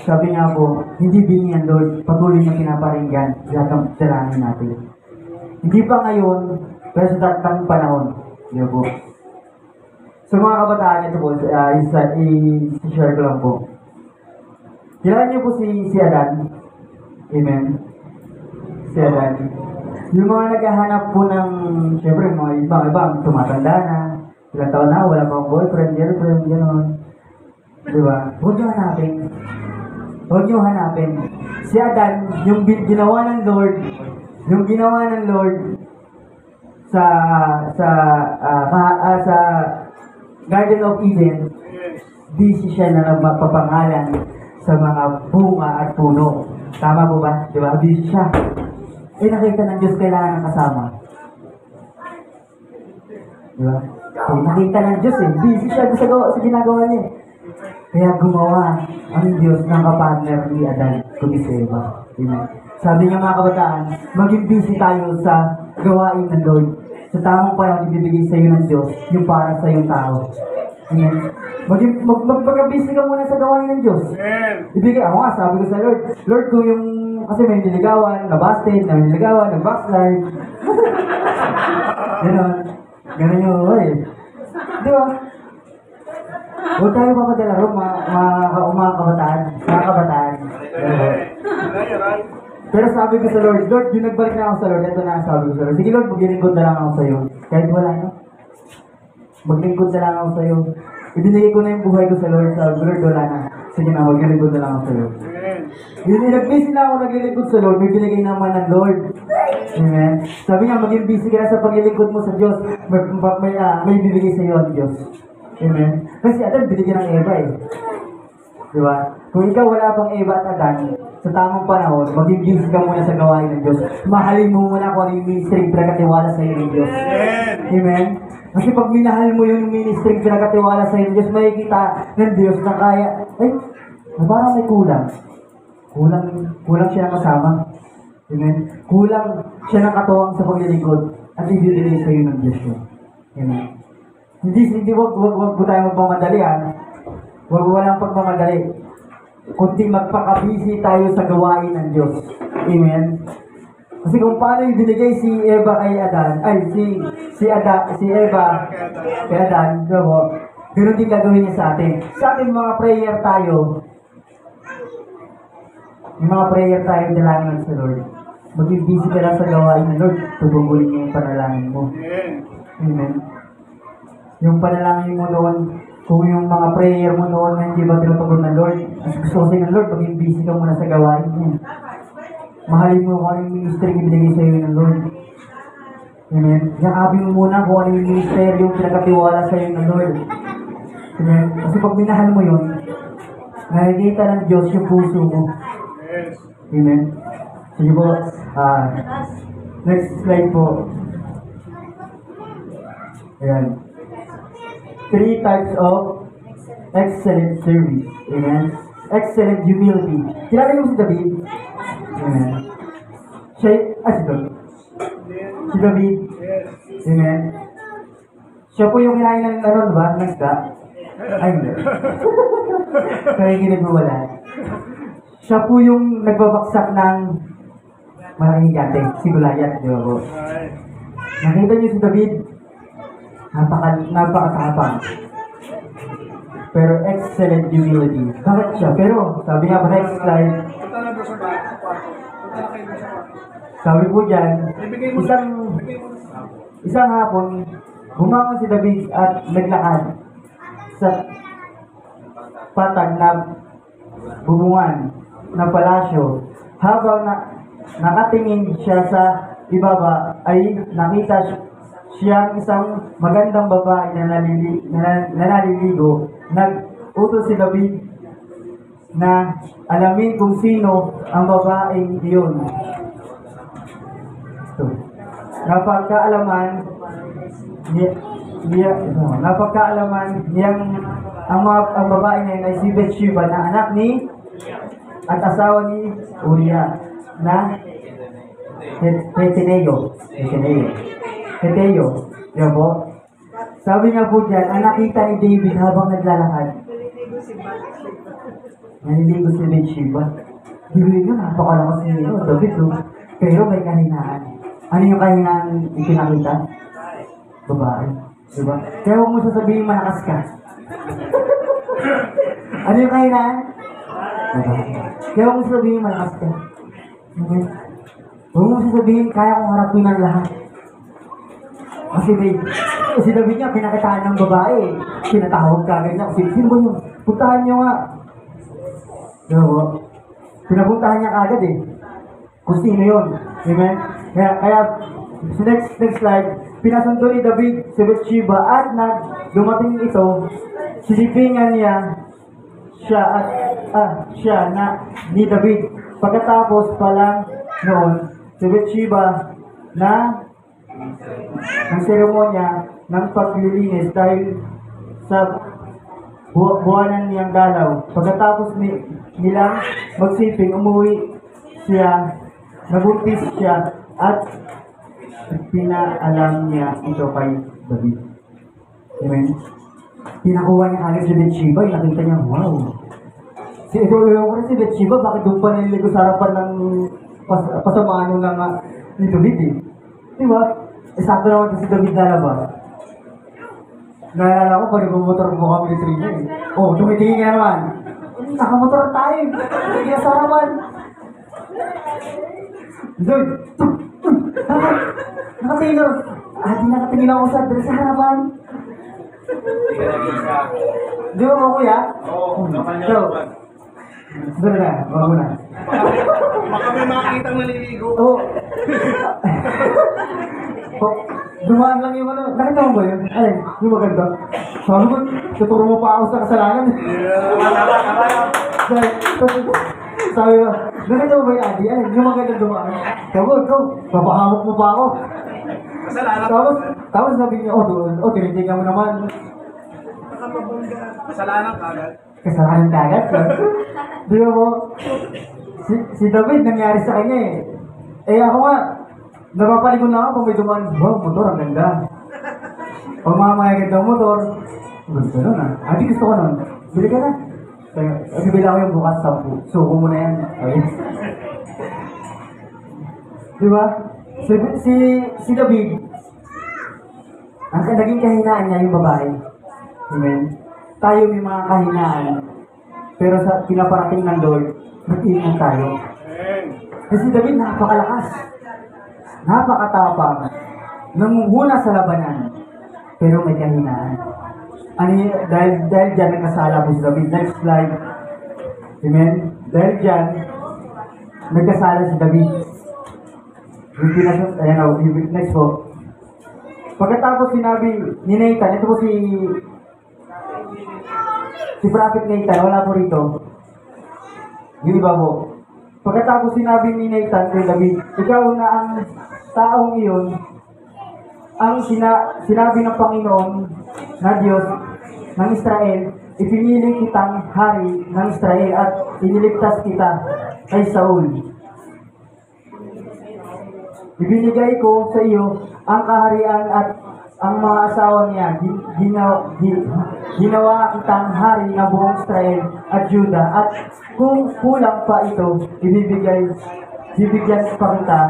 A: sabi nga po, hindi bingi ang Lord, patuloy na pinaparinggan lahat ng dalangin natin. Hindi pa ngayon, pero sa datang panahon. Diba po? So mga kabataan, ito po, i-share ko lang po. Kilala niyo po si Adan? Amen? Si Adan. Yung mga naghahanap po ng, syempre, mga ibang tumatanda na, ilang taon na, wala pang boyfriend, girlfriend, gano'n. Diba? Huwag niyo hanapin. Huwag niyo hanapin. Si Adan, yung ginawa ng Lord sa Garden of Eden, busy siya na nagpapangalan sa mga bunga at puno. Tama po ba? Diba? Busy siya. Eh, nakita ng Diyos kailangan ng kasama. Diba? Eh, nakita ng Diyos eh. Busy siya sa ginagawa niya. Kaya gumawa ang Diyos ng kapartner ni Adan, kundi si Eva. Amen. Sabi niya mga kabataan, maging busy tayo sa gawain ng Lord. Sa tamang panahon, ibibigay sa iyo ng Diyos yung para sa iyong tao. Amen. Magpaka-busy ka muna sa gawain ng Diyos. Ibigay, ako nga, sabi ko sa Lord, Lord, kung yung, kasi may niligawan, nabasted, nag-backslide. Ganon yung, di ba? Huwag tayo papadala rin, mga kabataan. Pero sabi ko sa Lord, yung nagbalik na ako sa Lord, ito na ang sabi ko sa Lord. Sige Lord, maglilingkod na lang ako sa iyo. Kahit wala, no? Maglingkod na lang ako sa iyo. Ibinigay ko na yung buhay ko sa Lord. Sabi ko, Lord, wala na. Sige na, maglilingkod na lang ako sa iyo. Nag-busy na ako naglilingkod sa Lord, may binigay naman ng Lord. Amen? Sabi niya, maging busy ka na sa paglilingkod mo sa Diyos. May bibigay sa iyo ang Diyos. Amen? Kasi Adan, binigyan ng Eva eh. Diba? Kung ikaw wala pang Eva at Adan, sa tamang panahon, maging busy ka muna sa gawain ng Diyos. Mahalin mo muna kung ano yung ministry pinakatiwala sa iyo ng Diyos. Amen? Kasi pag minahal mo yung ministry pinakatiwala sa iyo ng Diyos, makikita ng Diyos na kaya, parang may kulang. Kulang siya ng kasama. Amen? Kulang siya ng katuwang sa paglilingkod at ibibigay sa iyo ng Diyos yun. Amen? Hindi wag po tayo magmamadali walang pagmamadali. Kundi magpaka-busy tayo sa gawain ng Diyos. Amen? Kasi kung paano yung binigay si Eva kay Adan, si Eva kay Adan, ganoon din gagawin niya sa atin. Sa atin mga prayer tayo, yung mga prayer tayo dalangin sa Lord. Maging busy ka lang sa gawain ng Lord, tubungulin niya yung panalangin mo. Amen? Yung panalangin mo noon, kung yung mga prayer mo noon na hindi ba tinutugon ng Lord, gusto ko ng Lord, maging busy ka muna sa gawain niya. Mahalin mo kung ano yung ministry ibinigay sa iyo ng Lord. Amen? Yakabin mo muna kung ano yung ministry yung pinakatiwala sa iyo ng Lord. Amen? Kasi pag minahal mo yun, nakikita ng Diyos yung puso mo. Amen? Sige po, next slide po. Ayan. 3 types of excellent service. Amen? Excellent humility. Kilala niyo si David? Amen. Si David? Amen? Siya po yung kinain ng diba? Ng isda? Ay, hindi. Kaya ginagawa. Siya po yung nagbabaksak ng malaking gante. Si Goliath, di ba po? Nakita niyo si David? Napakatapang. pero excellent humility. Bakit siya? Pero, sabi nga pa next slide,
B: Punta na doon sa kwarto. Punta na kayo doon sa kwarto.
A: sabi po dyan,
B: Ibigay mo
A: isang isang hapon, bumangon si David at naglakad sa patag na bubungan ng palasyo. Habang nakatingin siya sa ibaba, ay nakita siyang isang magandang babae na naliligo. Nag-utos si David na alamin kung sino ang babaeng iyon. Napagkaalaman niyang ang babae na yun ay si Bathsheba na anak ni at asawa ni Uriah na Heteneo. Yan po. Sabi niya po dyan, ang nakita ni David habang naglalakad, naliligo si Bathsheba. Bibili nyo, napakalakas ni David, pero may kahinaan. Ano yung kahinaan ipinakita? Babae. Diba? Kaya huwag mo sasabihin malakas ka. Ano yung kahinaan? Babae. Kaya huwag mo sasabihin malakas ka. Okay? Huwag mo sasabihin kaya kong harapin ang lahat. Kasi si David niya, pinakitaan ng babae. Pinatawag ka ganyan. Sino ba yun? Puntahan niyo nga. Diba? Pinapuntahan niya kagad eh. Kung sino yun. Amen? Kaya sa next slide, pinasundo ni David si Bathsheba at dumating ito, silipingan niya siya ni David. Pagkatapos pa lang noon, si Bathsheba ng seremonya ng paglilinis dahil sa buwanan niyang dalaw. Pagkatapos nilang magsiping, umuwi siya, nabuntis siya, at pinaalam niya ito kay David. Amen? Pinakuha niya agad si Bathsheba, nakita niya, wow. Si Bathsheba, bakit doon pa niligo sa harapan ng pasamaan ng ni David eh? Diba? Sakto naman si David lalabas. Naalala ko, pag nagmumotor mo kami ni Trina eh. Oh, tumitingin nga naman. Nakamotor tayo. Hindi sa harapan. Doon. Nakatingin. Di nakatingin ako sa harapan. Di ba mo kuya?
B: Oo,
A: So, doon na. Baka mo na.
B: Baka may makakita ang naliligo.
A: Oo. Dumaan lang yung ano. Nakita mo ba yun? Ay, yung maganda. Sabi ko, tuturo mo pa ako sa kasalanan. Sabi ko, nakita mo ba yung Adi? Ay, yung maganda dumaan. Sabi ko, papahamok mo pa ako. Tapos sabi niya, tinitingnan mo naman.
B: Kasalanan kagad.
A: Kasalanan kagad. Di ba mo? Si David, nangyari sa kanya eh. Eh ako nga, napapalikon na ako kung may dumaan. Wow, motor, ang ganda. Pag mamayagad ng motor, gusto nun ah. Adi gusto ko nun. Bili ka na. Bibili ako yung bukas 10. Suko mo na yan. Okay. Di ba? Si David, ang naging kahinaan niya yung babae. Amen? Tayo may mga kahinaan. Pero sa pinaparating ng Lord, mag-iingat tayo. Kasi si David napakalakas. Napakatapang. Nangunguna sa labanan. Pero may kahinaan. Dahil dyan nagkasala po si David. Next slide. Amen? Dahil dyan, nagkasala si David. Next po. Pagkatapos sinabi ni Nathan, ito po si Prophet Nathan, wala po rito. Yung iba po. Pagkatapos sinabi ni Nathan kay David, ikaw na ang taong iyon, ang sinabi ng Panginoon na Diyos ng Israel, ipinili kitang hari ng Israel at iniligtas kita kay Saul. Ibinigay ko sa iyo ang kaharian at ang mga asawa niya. Ginawa kitang hari ng buong Israel at Juda. At kung kulang pa ito, bibigyan pa kita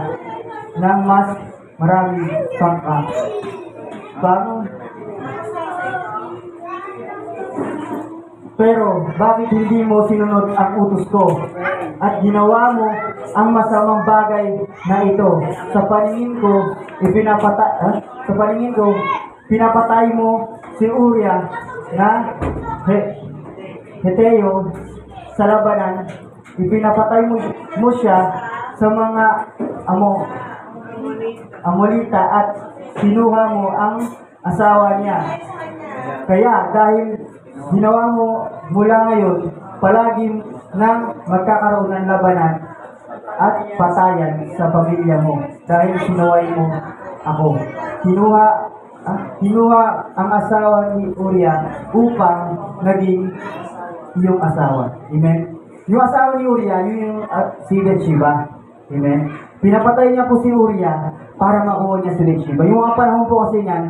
A: ng mas marami pang Pero bakit hindi mo sinunod ang utos ko at ginawa mo ang masamang bagay na ito? Sa paningin ko, pinapatay mo si Uriah na Heteo sa labanan. Ipinapatay mo siya sa mga Amolita at kinuha mo ang asawa niya. Kaya dahil ginawa mo mula ngayon, palagi nang magkakaroon ng labanan at patayan sa pamilya mo dahil sinuway mo ako. Kinuha ang asawa ni Uriah upang naging iyong asawa. Amen? Yung asawa ni Uriah, yun yung si Bathsheba. Amen? Pinapatay niya po si Uriah para makuha niya si Bathsheba. Yung mga panahon po kasi niyan,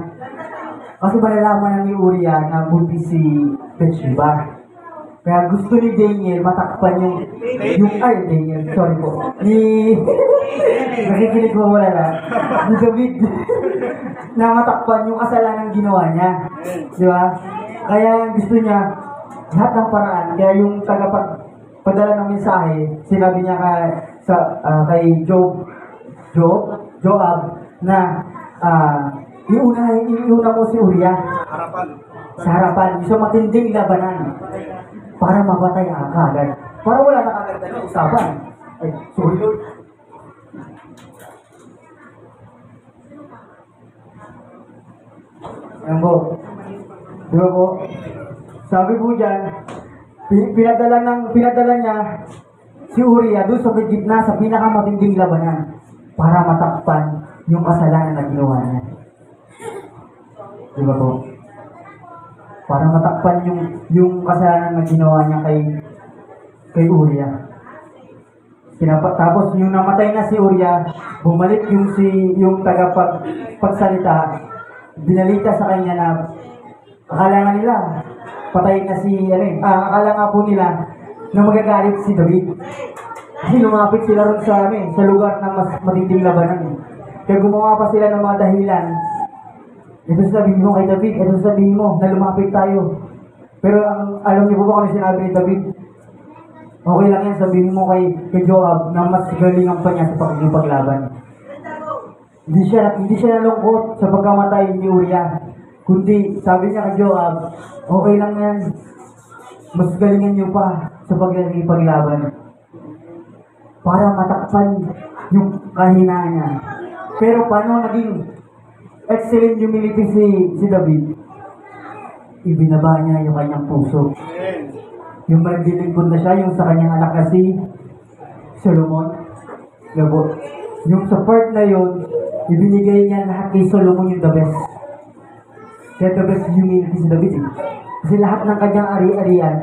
A: kasi malalaman ni Uriah na buntis si Bathsheba. Kaya gusto ni Daniel matakpan Daniel, sorry po. Nakikinig mo wala na. Ni David na matakpan yung kasalanan ginawa niya. Di ba? Kaya gusto niya lahat ng paraan. Kaya yung tagapagpadala ng mensahe, sinabi niya kay Joab na iuna mo si Uriah sa harapan. Sa matinding labanan para mapatay ang kagad. Para wala na kagad na usapan. Ay, sorry Lord. Ayan po. Diba po? Sabi po dyan, pinadala niya si Uriah doon sa gitna sa pinakamatinding labanan para matakpan yung kasalanan na ginawa niya. Diba po? Para matakpan yung kasalanan na ginawa niya kay Uriah. Tapos yung namatay na si Uriah, bumalik yung tagapagsalita, binalita sa kanya na akala nga nila patayin na akala nga po nila na magagalit si David. Kasi lumapit sila ron sa lugar ng mas matinding labanan. Kaya gumawa pa sila ng mga dahilan. Ito sabihin mo kay David, ito sabihin mo na lumapit tayo. Pero alam niyo po ba kung sinabi ni David? Okay lang yan, sabihin mo kay Joab na mas galingan pa niya sa paglaban. Hindi siya nalungkot sa pagkamatay ni Uriah. Kundi sabi niya kay Joab, okay lang yan. Mas galingan niyo pa sa paglaban. Para matakpan yung kahinaan niya. Pero paano naging excellent humility si David? Ibinaba niya yung kanyang puso. Yung maglilingkod na siya, yung sa kanyang anak na si Solomon. Yung sa part na yun, ibinigay niya lahat kay Solomon yung the best. Kaya the best humility si David. Kasi lahat ng kanyang ari-arian,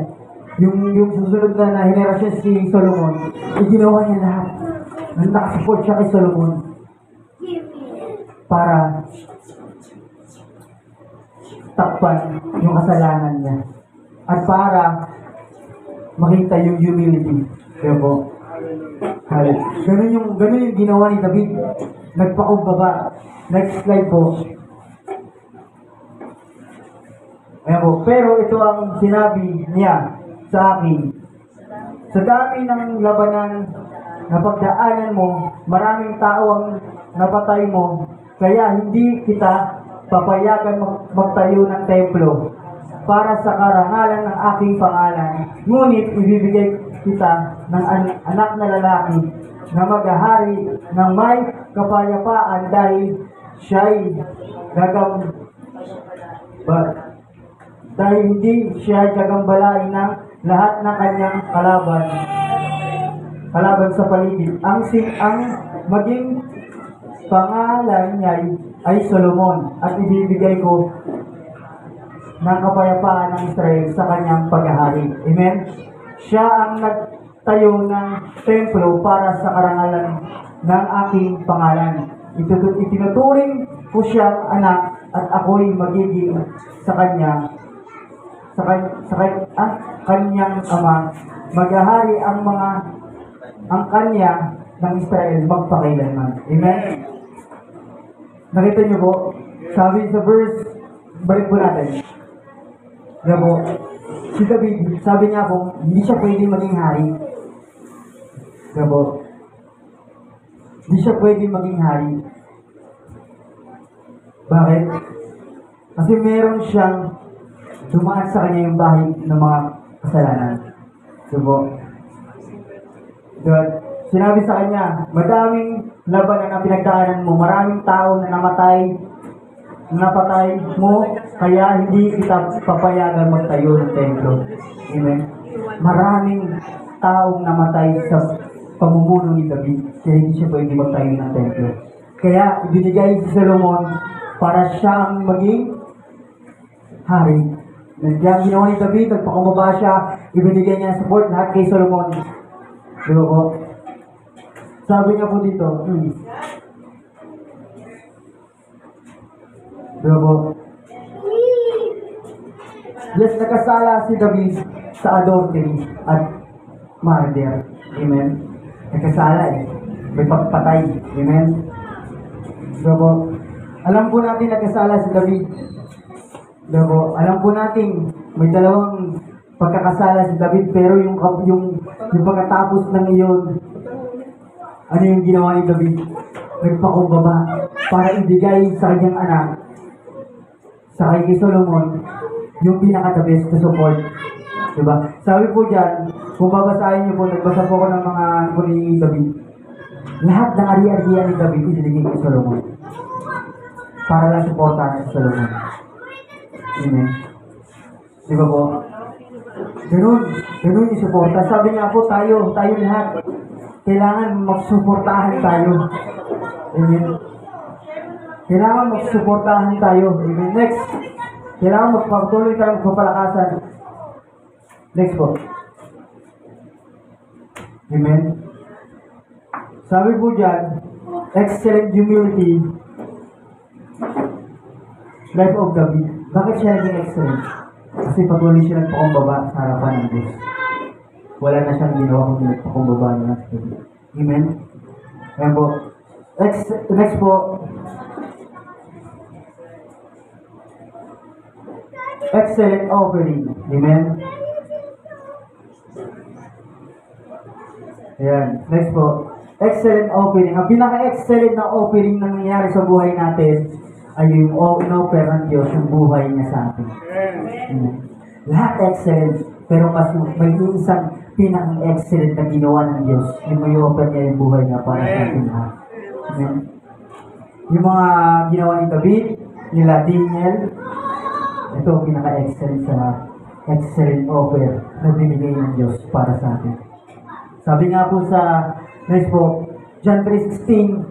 A: yung susunod na henerasyon si Solomon, ginawa niya lahat. Nakasupport siya kay Solomon para takpan yung kasalanan niya at para makita yung humility. Kaya po, ganun yung ginawa ni David. Nagpakumbaba. Next slide po. Ayan po. Pero ito ang sinabi niya sa akin. Sa dami ng labanan na pagdaanan mo, maraming tao ang napatay mo, kaya hindi kita papayagan magtayo ng templo para sa karangalan ng aking pangalan. Ngunit ibibigay kita ng anak na lalaki na maghahari ng may kapayapaan dahil hindi siya gagambalain ng lahat ng kanyang kalaban sa paligid. Ang maging pangalan niya ay Solomon at ibibigay ko ng kapayapaan ng Israel sa kanyang paghahari. Amen? Siya ang nagtayo ng templo para sa karangalan ng aking pangalan. Itinuturing ko siyang anak at ako'y magiging sa kanyang ama. Maghahari ang kanya ng Israel magpakailanman. Amen? Nakita niyo po? Sabi sa verse, balik po natin. Diba po?
C: Si David, sabi niya po, hindi siya pwede maging hari. Diba? Hindi siya pwede maging hari. Bakit? Kasi meron siyang dumaan sa kanya yung bahay ng mga kasalanan. Diba? God, sinabi sa kanya, madaming labanan na pinagdaanan mo, maraming tao na napatay mo, kaya hindi kita papayagan magtayo ng templo. Amen? Maraming taong namatay sa pamumuno ni David, kaya hindi siya pwede magtayo ng templo. Kaya ibinigay si Solomon para siya ang maging hari. Kaya ang ginawa ni David, nagpakumbaba siya, ibinigay niya support lahat kay Solomon. Diba po? Sabi niya po dito, diba po? Yes, nakasala si David sa adultery at murder. Amen? Nakasala eh. May pagpatay. Amen? Diba po? Alam po natin nakasala si David. Diba po? Alam po natin may dalawang pagkakasala si David, pero yung pagkatapos ng iyon, ano yung ginawa ni David? Nagpakumbaba para ibigay sa kanyang anak, sa kay Solomon, yung pinaka-the best na support. Diba? Sabi po dyan, kung babasahin niyo po, nagbasa po ko ng mga ano ni David. Lahat ng ari-arian ni David, ibinigay kay Solomon. Para lang supportahan si Solomon. Amen. Diba po? Ganun yung suporta. Sabi niya po, tayo lahat, kailangan magsuportahan tayo. Amen. Kailangan magsuportahan tayo. Amen. Next, kailangan magpatuloy tayong magpapalakasan. Next po. Amen. Sabi po dyan, excellent humility, life of David. Bakit siya naging excellent? Kasi patuloy siya nagpakumbaba sa harapan ng Diyos. Wala na siyang ginawa kung nagpakumbaba na sa Diyos. Amen? Ayan po. Next po. Excellent offering. Amen? Ayan. Next po. Excellent offering. Ang pinaka-excellent na offering na nangyayari sa buhay natin ay yung in-offer ng Diyos yung buhay niya sa atin. Amen. Lahat excellent, pero mas may isang pinaka-excellent na ginawa ng Diyos, yung may offer niya yung buhay niya para sa atin lahat. Amen. Yung mga ginawa ni David, nila Daniel, ito pinaka-excellent sa lahat. Excellent offer na binigay ng Diyos para sa atin. Sabi nga po sa next po, John 3:16,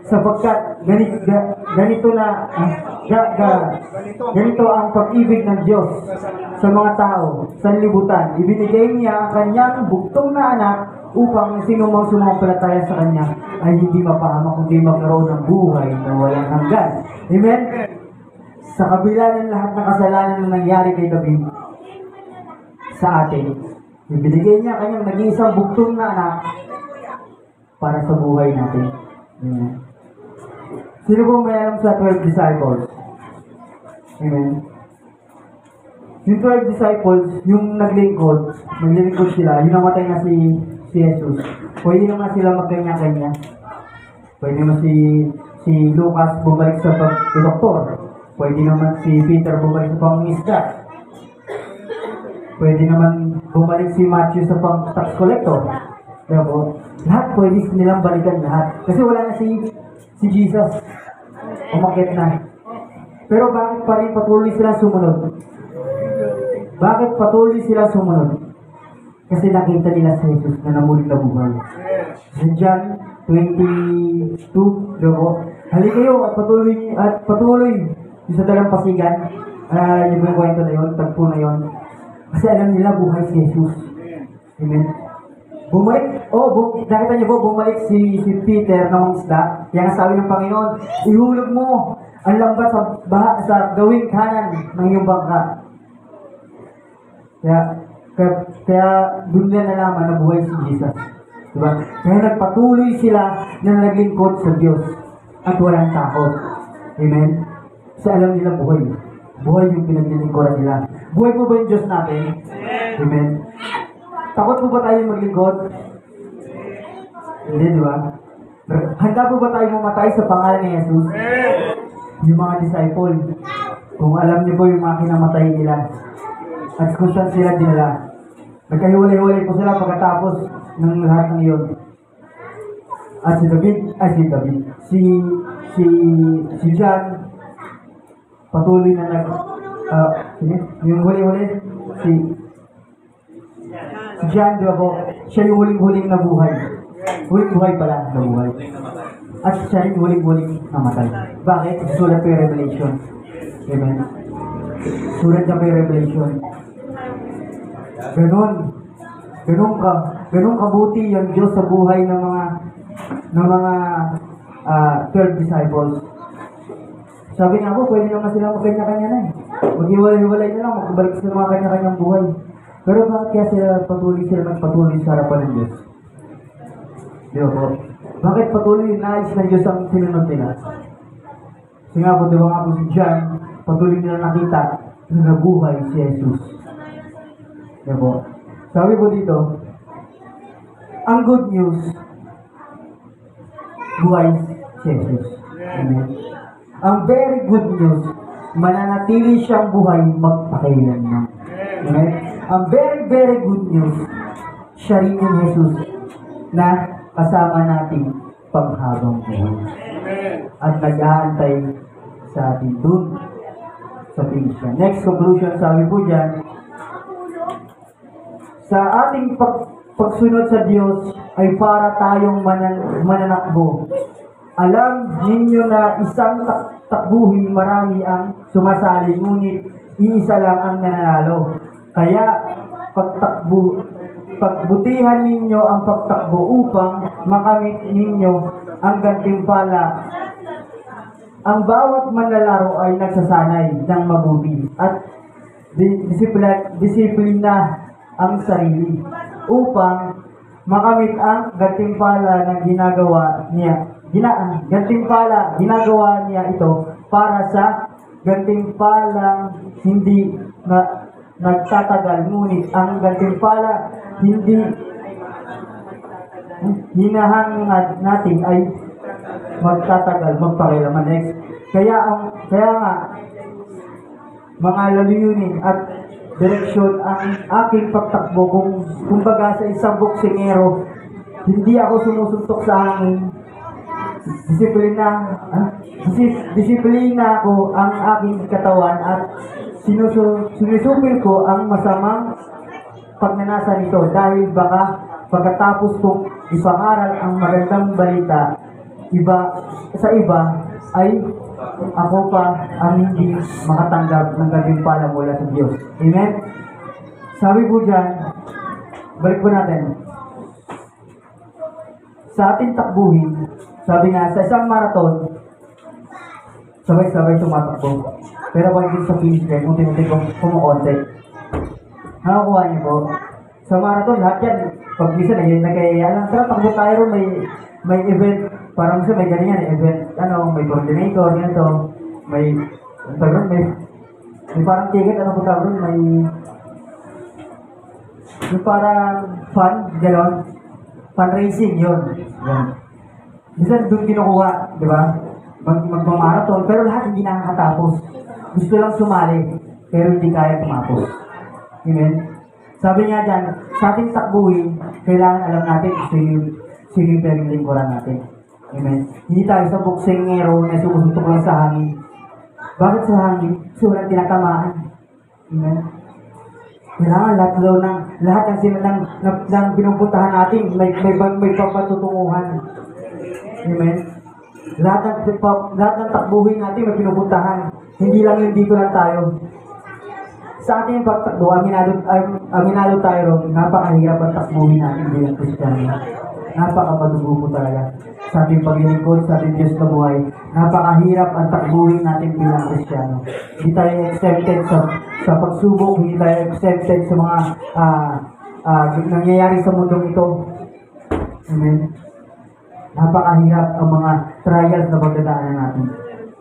C: sapagkat ganito ang pag-ibig ng Diyos sa mga tao, sa libutan. Ibinigay niya ang kanyang buktong na anak upang sinumang sumampalataya sa kanya ay hindi mapahamak kundi magkaroon ng buhay na walang hanggan. Amen? Sa kabila ng lahat ng kasalanan na nangyari kay David sa atin, ibinigay niya ang kanyang nag-iisang buktong na anak para sa buhay natin. Amen. Sino po may alam sa 12 disciples? Amen. Yung 12 disciples, yung naglingkod sila, yung namatay na si Jesus. Pwede naman sila magkanya-kanya. Pwede naman si Lucas bumalik sa pag-doktor. Pwede naman si Peter bumalik sa pangisda. Pwede naman bumalik si Matthew sa pang-tax collector. Kaya po, lahat pwede nilang balikan lahat. Kasi wala na si Jesus. Umakyat na. Pero bakit pa rin patuloy sila sumunod? Bakit patuloy sila sumunod? Kasi nakita nila si Jesus na namulit na buhay. Sa John 22, diba? Halika kayo at patuloy yung sa dalampasigan. Yung kwento na yun, tagpo na yun. Kasi alam nila buhay si Jesus. Amen. Bumalik, nakita niyo po, bumalik si Peter na mangisda. Kaya nga sabi ng Panginoon, ihulog mo ang lambat sa gawing kanan ng iyong bangka. Kaya doon na nalaman na buhay si Jesus. Diba? Kaya nagpatuloy sila na naglingkod sa Diyos at walang takot. Amen? Kasi alam nila buhay. Buhay yung pinaglilingkuran nila. Buhay po ba yung Diyos natin? Amen. Takot po ba tayo maglingkod? Hindi, di ba? Handa po ba tayo mamatay sa pangalan ni Jesus? Yung mga disciple, kung alam niyo po yung mga kinamatay nila, at kung saan sila dinala, nagkahiwalay-hiwalay po sila pagkatapos ng lahat ng iyon. At si John, patuloy na yung huli-huli, si John, di ba po, siya yung huling-huling na buhay. Huling buhay pala na buhay. At siya yung huling-huling namatay. Bakit? Sulat pa yung Revelation. Amen. Sulat na pa yung Revelation. Ganun kabuti yung Diyos sa buhay ng mga 12 disciples. Sabi nga po, pwede naman sila magkanya-kanya na eh. Maghiwalay-hiwalay na lang, magbalik sa mga kanya-kanyang buhay. Pero bakit kaya sila magpatuloy sa harapan ng Diyos? Di ba po? Bakit patuloy yung nais ng Diyos ang sinunod nila? Kasi nga po, di ba nga po si John, patuloy nila nakita na nabuhay si Jesus. Di ba po? Sabi po dito, ang good news, buhay si Jesus. Amen. Ang very good news, mananatili siyang buhay magpakailanman. Amen. Ang very, very good news, siya rin yung Jesus na kasama natin panghabang buhay. At nag-aantay sa atin dun sa pinsya. Next conclusion, sabi po dyan, sa ating pagsunod sa Diyos ay para tayong mananakbo. Alam ninyo na isang takbuhin marami ang sumasali, ngunit iisa lang ang nanalo. Kaya pagbutihan ninyo ang pagtakbo upang makamit ninyo ang gantimpala. Ang bawat manlalaro ay nagsasanay ng mabuti at disiplina ang sarili upang makamit ang gantimpala ng ginagawa niya ito para sa gantimpalang hindi nagtatagal, ngunit ang gantimpala hindi hinahangad natin ay magtatagal, magpakailaman. Next. Kaya nga mga laluyunin at direksyon ang aking pagtakbo kumbaga sa isang boksingero, hindi ako sumusuntok sa hangin. Disiplina ko ang aking katawan at sinusupil ko ang masamang pagnanasa nito dahil baka pagkatapos kong ipangaral ang magandang balita sa iba ay ako pa ang hindi makatanggap ng gantimpala mula sa Diyos. Amen? Sabi po dyan, balik po natin. Sa ating takbuhin, sabi nga, sa isang marathon, sabay-sabay tumatakbo. Pero pag sa finish line, unti-unti kumukonti. Nakakuha niyo po. Sa marathon, lahat yan, pag minsan ay nagkayaya lang. Tara, takbo tayo rin, may event. Parang minsan may ganyan, event, may coordinator, ganito. May parang ticket, po tawag rin, may parang fun, gano'n. Fundraising, yun. Yan. Minsan doon kinukuha, di ba? Magmamarathon, pero lahat hindi nakakatapos. Gusto lang sumali, pero hindi kaya tumapos. Amen? Sabi nga dyan, sa ating takbuhin, kailangan alam natin sino yung pinaglingkuran natin. Amen? Hindi tayo sa boksingero na sumusuntok lang sa hangin. Bakit sa hangin? Kasi walang tinatamaan. Amen? Kailangan lahat ng pinupuntahan natin, may papatutunguhan. Amen? Lahat ng takbuhin natin may pinupuntahan. Hindi lang yung dito lang tayo. Sa ating pagtakbo, aminado tayo ron, napakahirap ang takbuhin natin bilang Kristiyano. Napakapadugo po talaga. Sa ating paglilingkod, sa ating Diyos na buhay, napakahirap ang takbuhin natin bilang Kristiyano. Hindi tayo accepted sa pagsubok, hindi tayo accepted sa mga nangyayari sa mundong ito. Amen? Napakahirap ang mga trials na pagdadaanan natin.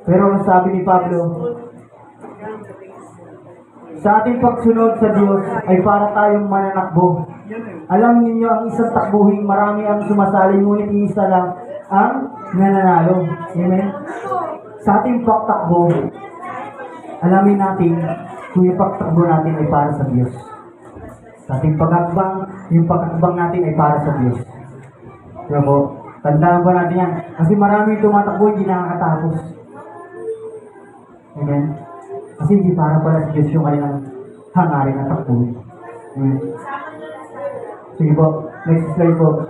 C: Pero ang sabi ni Pablo, Sa ating pagsunod sa Diyos ay para tayong mananakbo. Alam ninyo ang isang takbuhin, marami ang sumasali, ngunit isa lang ang nananalo. Amen? Sa ating pagtakbo, alamin natin kung yung pagtakbo natin ay para sa Diyos. Sa ating pagkakbang, yung pagkakbang natin ay para sa Diyos. Kaya po, tandaan ba natin yan? Kasi maraming tumatakbo, hindi nakakatapos. Amen? Kasi hindi para sa Diyos yung kanilang hangarin at takbo. Amen? Sige po, next slide po.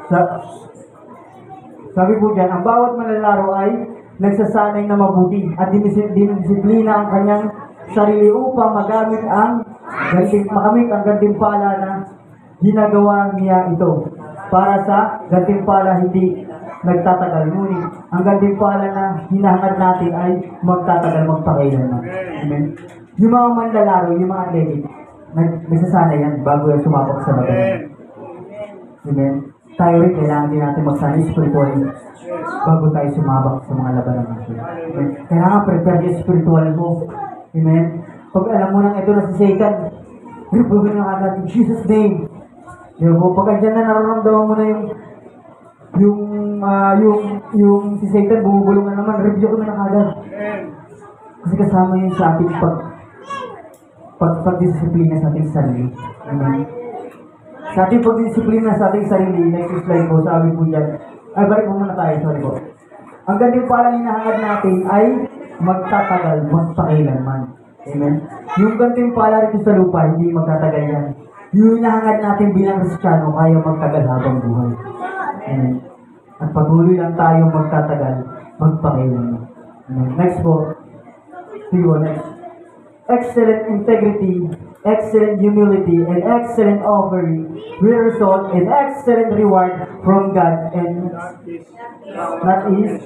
C: Sabi po dyan, ang bawat manlalaro ay nagsasanay na mabuti at dinidisiplina ang kanyang sarili upang makamit ang gantimpala na ginagawa niya ito. Para sa gantimpala hindi nagtatagal, ngunit ang gantimpala na hinahangad natin ay magtatagal magpakailanman. Amen? Yung mga manlalaro, yung mga athletic, nagsasanay yan bago yung sumabak sa labanan. Amen? Tayo rin, kailangan din natin magsanay spiritual bago tayo sumabak sa mga labanan natin. Amen? Kailangan prepare yung spiritual mo. Amen? Pag alam mo nang ito na si Satan, rebuke na agad in Jesus' name. Diba po? Pag andyan na nararamdaman mo na yung si Satan bumubulong na naman, review ko na agad. Kasi kasama yun sa ating pagdisiplina sa ating sarili. Amen? Sa ating pagdisiplina sa ating sarili, next slide po, sabi po dyan, ay balik po muna tayo, sorry po. Ang ganting palang hinahangad natin ay magtatagal, magpakailanman. Amen? Yung ganting pala rito sa lupa, hindi magtatagal yan. Yung hinahangad natin bilang Kristiyano, kaya magtagal habang buhay. Amen? At patuloy lang tayo magtatagal, magpakailanman. Amen? Next po. Sige po, next. Excellent integrity, excellent humility, and excellent offering will result in excellent reward from God, and that is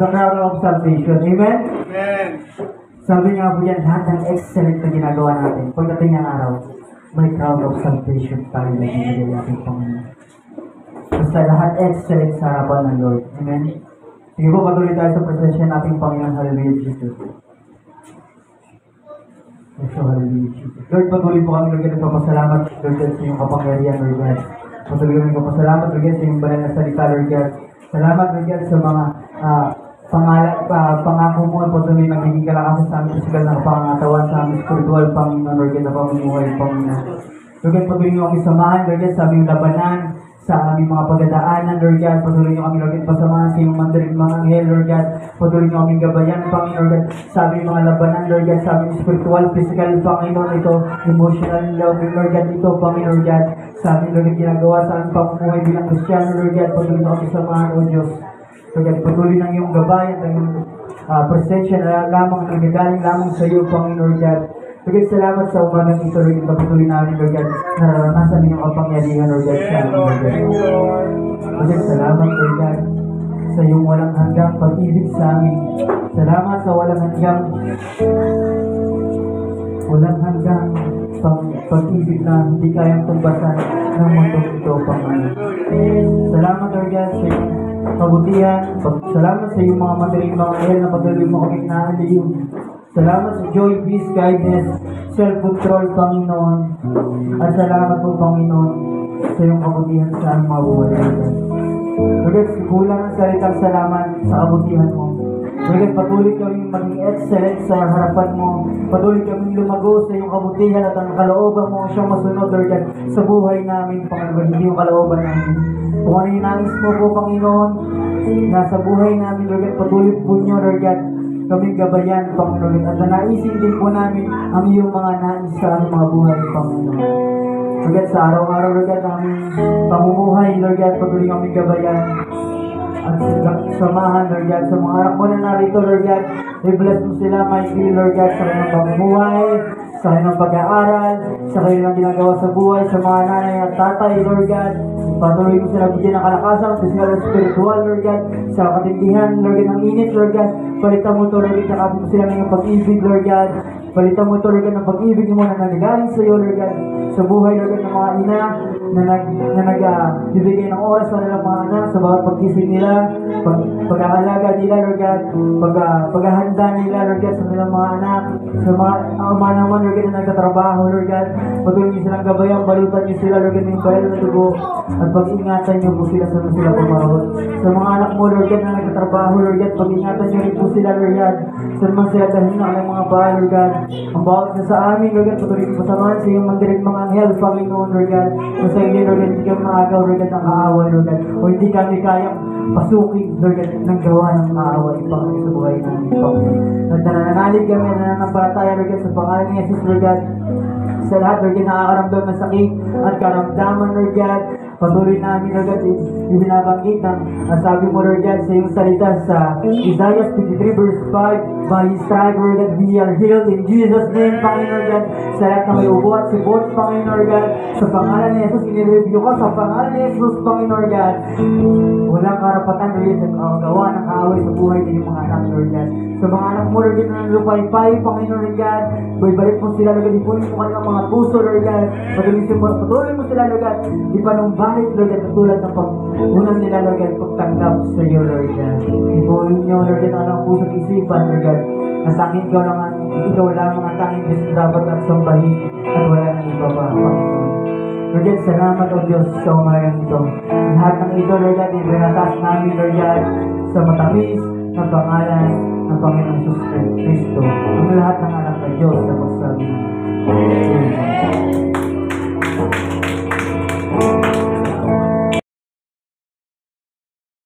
C: the crown of salvation. Amen?
B: Amen.
C: Sabi nga po yan, lahat ng excellent na ginagawa natin, pagdating ng araw, may crown of salvation tayo na ginagay natin Panginoon. Basta lahat excellent sa harapan ng Lord. Amen? Sige po, patuloy tayo sa presensya nating Panginoon. Hallelujah, Jesus. Lord, patuloy po kami, Lord, nagpapasalamat, Lord, sa iyong kapangyarihan, Lord God. Patuloy kami nagpapasalamat, Lord, sa iyong banal na salita, Lord God. Salamat, Lord God, sa mga pangako mo, patuloy nagiging kalakasan sa aming physical na kapangatawan, sa aming spiritual, Panginoon, Lord God, na pamumuhay, Panginoon. Lord God, patuloy nyo kami samahan, Lord God, sa aming labanan, sa aming mga pagdadaanan, Lord God. Patuloy nyo kami, Lord God, pasamahan sa iyong mandarin, mga anghel, Lord God. Patuloy nyo kami gabayan, Panginoon, Lord God, sa aming mga labanan, Lord God, sa aming spiritual, physical, Panginoon, ito, emotional, Lord God, ito, Panginoon, Lord God, sa aming, Lord God, ginagawa sa aming pamumuhay bilang Kristiyano, Lord God. Patuloy nyo kami samahan, O Diyos. Lord God, patuloy ng iyong gabayan, ng iyong presensya na lamang, nagagaling lamang sa iyo, Panginoon, Lord God. Lord God, salamat sa umagang ito, Lord God, patuloy namin, Lord God, nararanasan iyong kapangyarihan, Lord God, sa amin, Lord God. Lord God, salamat, Lord God, sa iyong walang hanggang pag-ibig sa amin. Salamat sa walang hanggang pag-ibig na hindi kayang tumbasan ng mundong ito, Panginoon. Salamat, Lord God, sa iyong kabutihan. Salamat sa iyong mga madaling mga anghel na patuloy mo kaming naaliw. Salamat sa joy, peace, kindness, self-control, Panginoon. At salamat po, Panginoon, sa iyong kabutihan sa aming mga buhay. Lord, kulang ang salitang salamat sa kabutihan mo. Lord, patuloy kaming maging excellent sa harapan mo. Patuloy kaming lumago sa iyong kabutihan at ang kalooban mo siyang masunod, Lord God, sa buhay namin, Panginoon, hindi yung kalooban namin. Kung ano yung nais mo po, Panginoon, nasa buhay namin, Lord God, patuloy po niyo, Lord God, kaming gabayan, Panginoon, at naisin din po namin ang iyong mga nais sa aming mga buhay, Panginoon. Lord God, sa araw-araw, Lord God, aming pamumuhay, Lord God, patuloy kaming gabayan. At samahan, Lord God, sa mga anak mo na narito, Lord God, i-bless mo sila, mighty, Lord God, sa kanilang pamumuhay, sa kanilang pag-aaral, sa kanilang ginagawa sa buhay, sa mga nanay at tatay, Lord God. Patuloy mo sila bigyan ng kalakasan, physical and spiritual, Lord God, sa katindihan, Lord God, ng init, Lord God. Palitan mo ito, Lord God, nakapit mo sila ng iyong pag-ibig, Lord God. Palitan mo ito, Lord God, ng pag-ibig mo na nanggaling sa iyo, Lord God, sa buhay, Lord God, ng mga ina, bibigay ng oras sa kanilang mga anak sa bawat pagkising nila, pag-aalaga nila, Lord God, paghahanda nila, Lord God, sa kanilang mga anak, sa mga ama naman, Lord God, na nagtatrabaho, Lord God, patuloy niyo silang gabayan, balutan niyo sila, Lord God, ng bayal na dugo, at pag-ingatan niyo po sila sa sila pumarot. Sa mga anak mo, Lord God, na nagtatrabaho, Lord God, pag-ingatan niyo rin po sila, Lord God, sa naman sila dahil na kanilang mga bahay, Lord God, ang bawat isa sa amin, Lord God, patuloy niyo pasamahan sa iyong mandirin mga anghel, Panginoon, Lord God, na sa inyo, Lord God, hindi kami maagaw, Lord God, ng kaaway, Lord God, o hindi kami kayang pasukin, Lord God, ng gawa ng kaaway, Panginoon, sa buhay namin, Panginoon. Nananalig kami, nananampalataya, Lord God, sa pangalan ni Jesus, Lord God, sa lahat, Lord God, nakakaramdam ng sakit at karamdaman, Lord God, patuloy namin, Lord God, ibinabanggit ng sabi mo, Lord God, sa iyong salita sa Isaiah 53 verse 5, by His stripe, Lord God, we are healed in Jesus' name, Panginoon, Lord God, sa lahat na may ubo at sipot, Panginoon, Lord God, sa pangalan ni Jesus, inireview ka, sa pangalan ni Jesus, Panginoon, Lord God, walang karapatan, Lord God, ang gawa ng kaaway sa buhay ng iyong mga anak, Lord God, sa mga anak mo, Lord God, na nalupay-pay, Panginoon, Lord God, balik mo sila, Lord God, ipunin mo kanilang mga puso, Lord God, patuloy mo sila, Lord God, ipanumbalik, Lord God, tulad ng pag-unang nila, Lord God, pagtanggap sa iyo, Lord God. Ipunin niyo, Lord God, ang puso at isipan, Lord God, na sa akin ikaw lamang ang tanging Diyos na dapat ang sambahin at wala nang iba pa, Panginoon. Lord God, salamat, O Diyos, sa umagang ito. Lahat ng ito, Lord God, ibinataas namin, Lord God, sa matamis na pangalan ng Panginoon Jesus Kristo. Ang lahat ng anak ng Diyos na magsabi. Amen.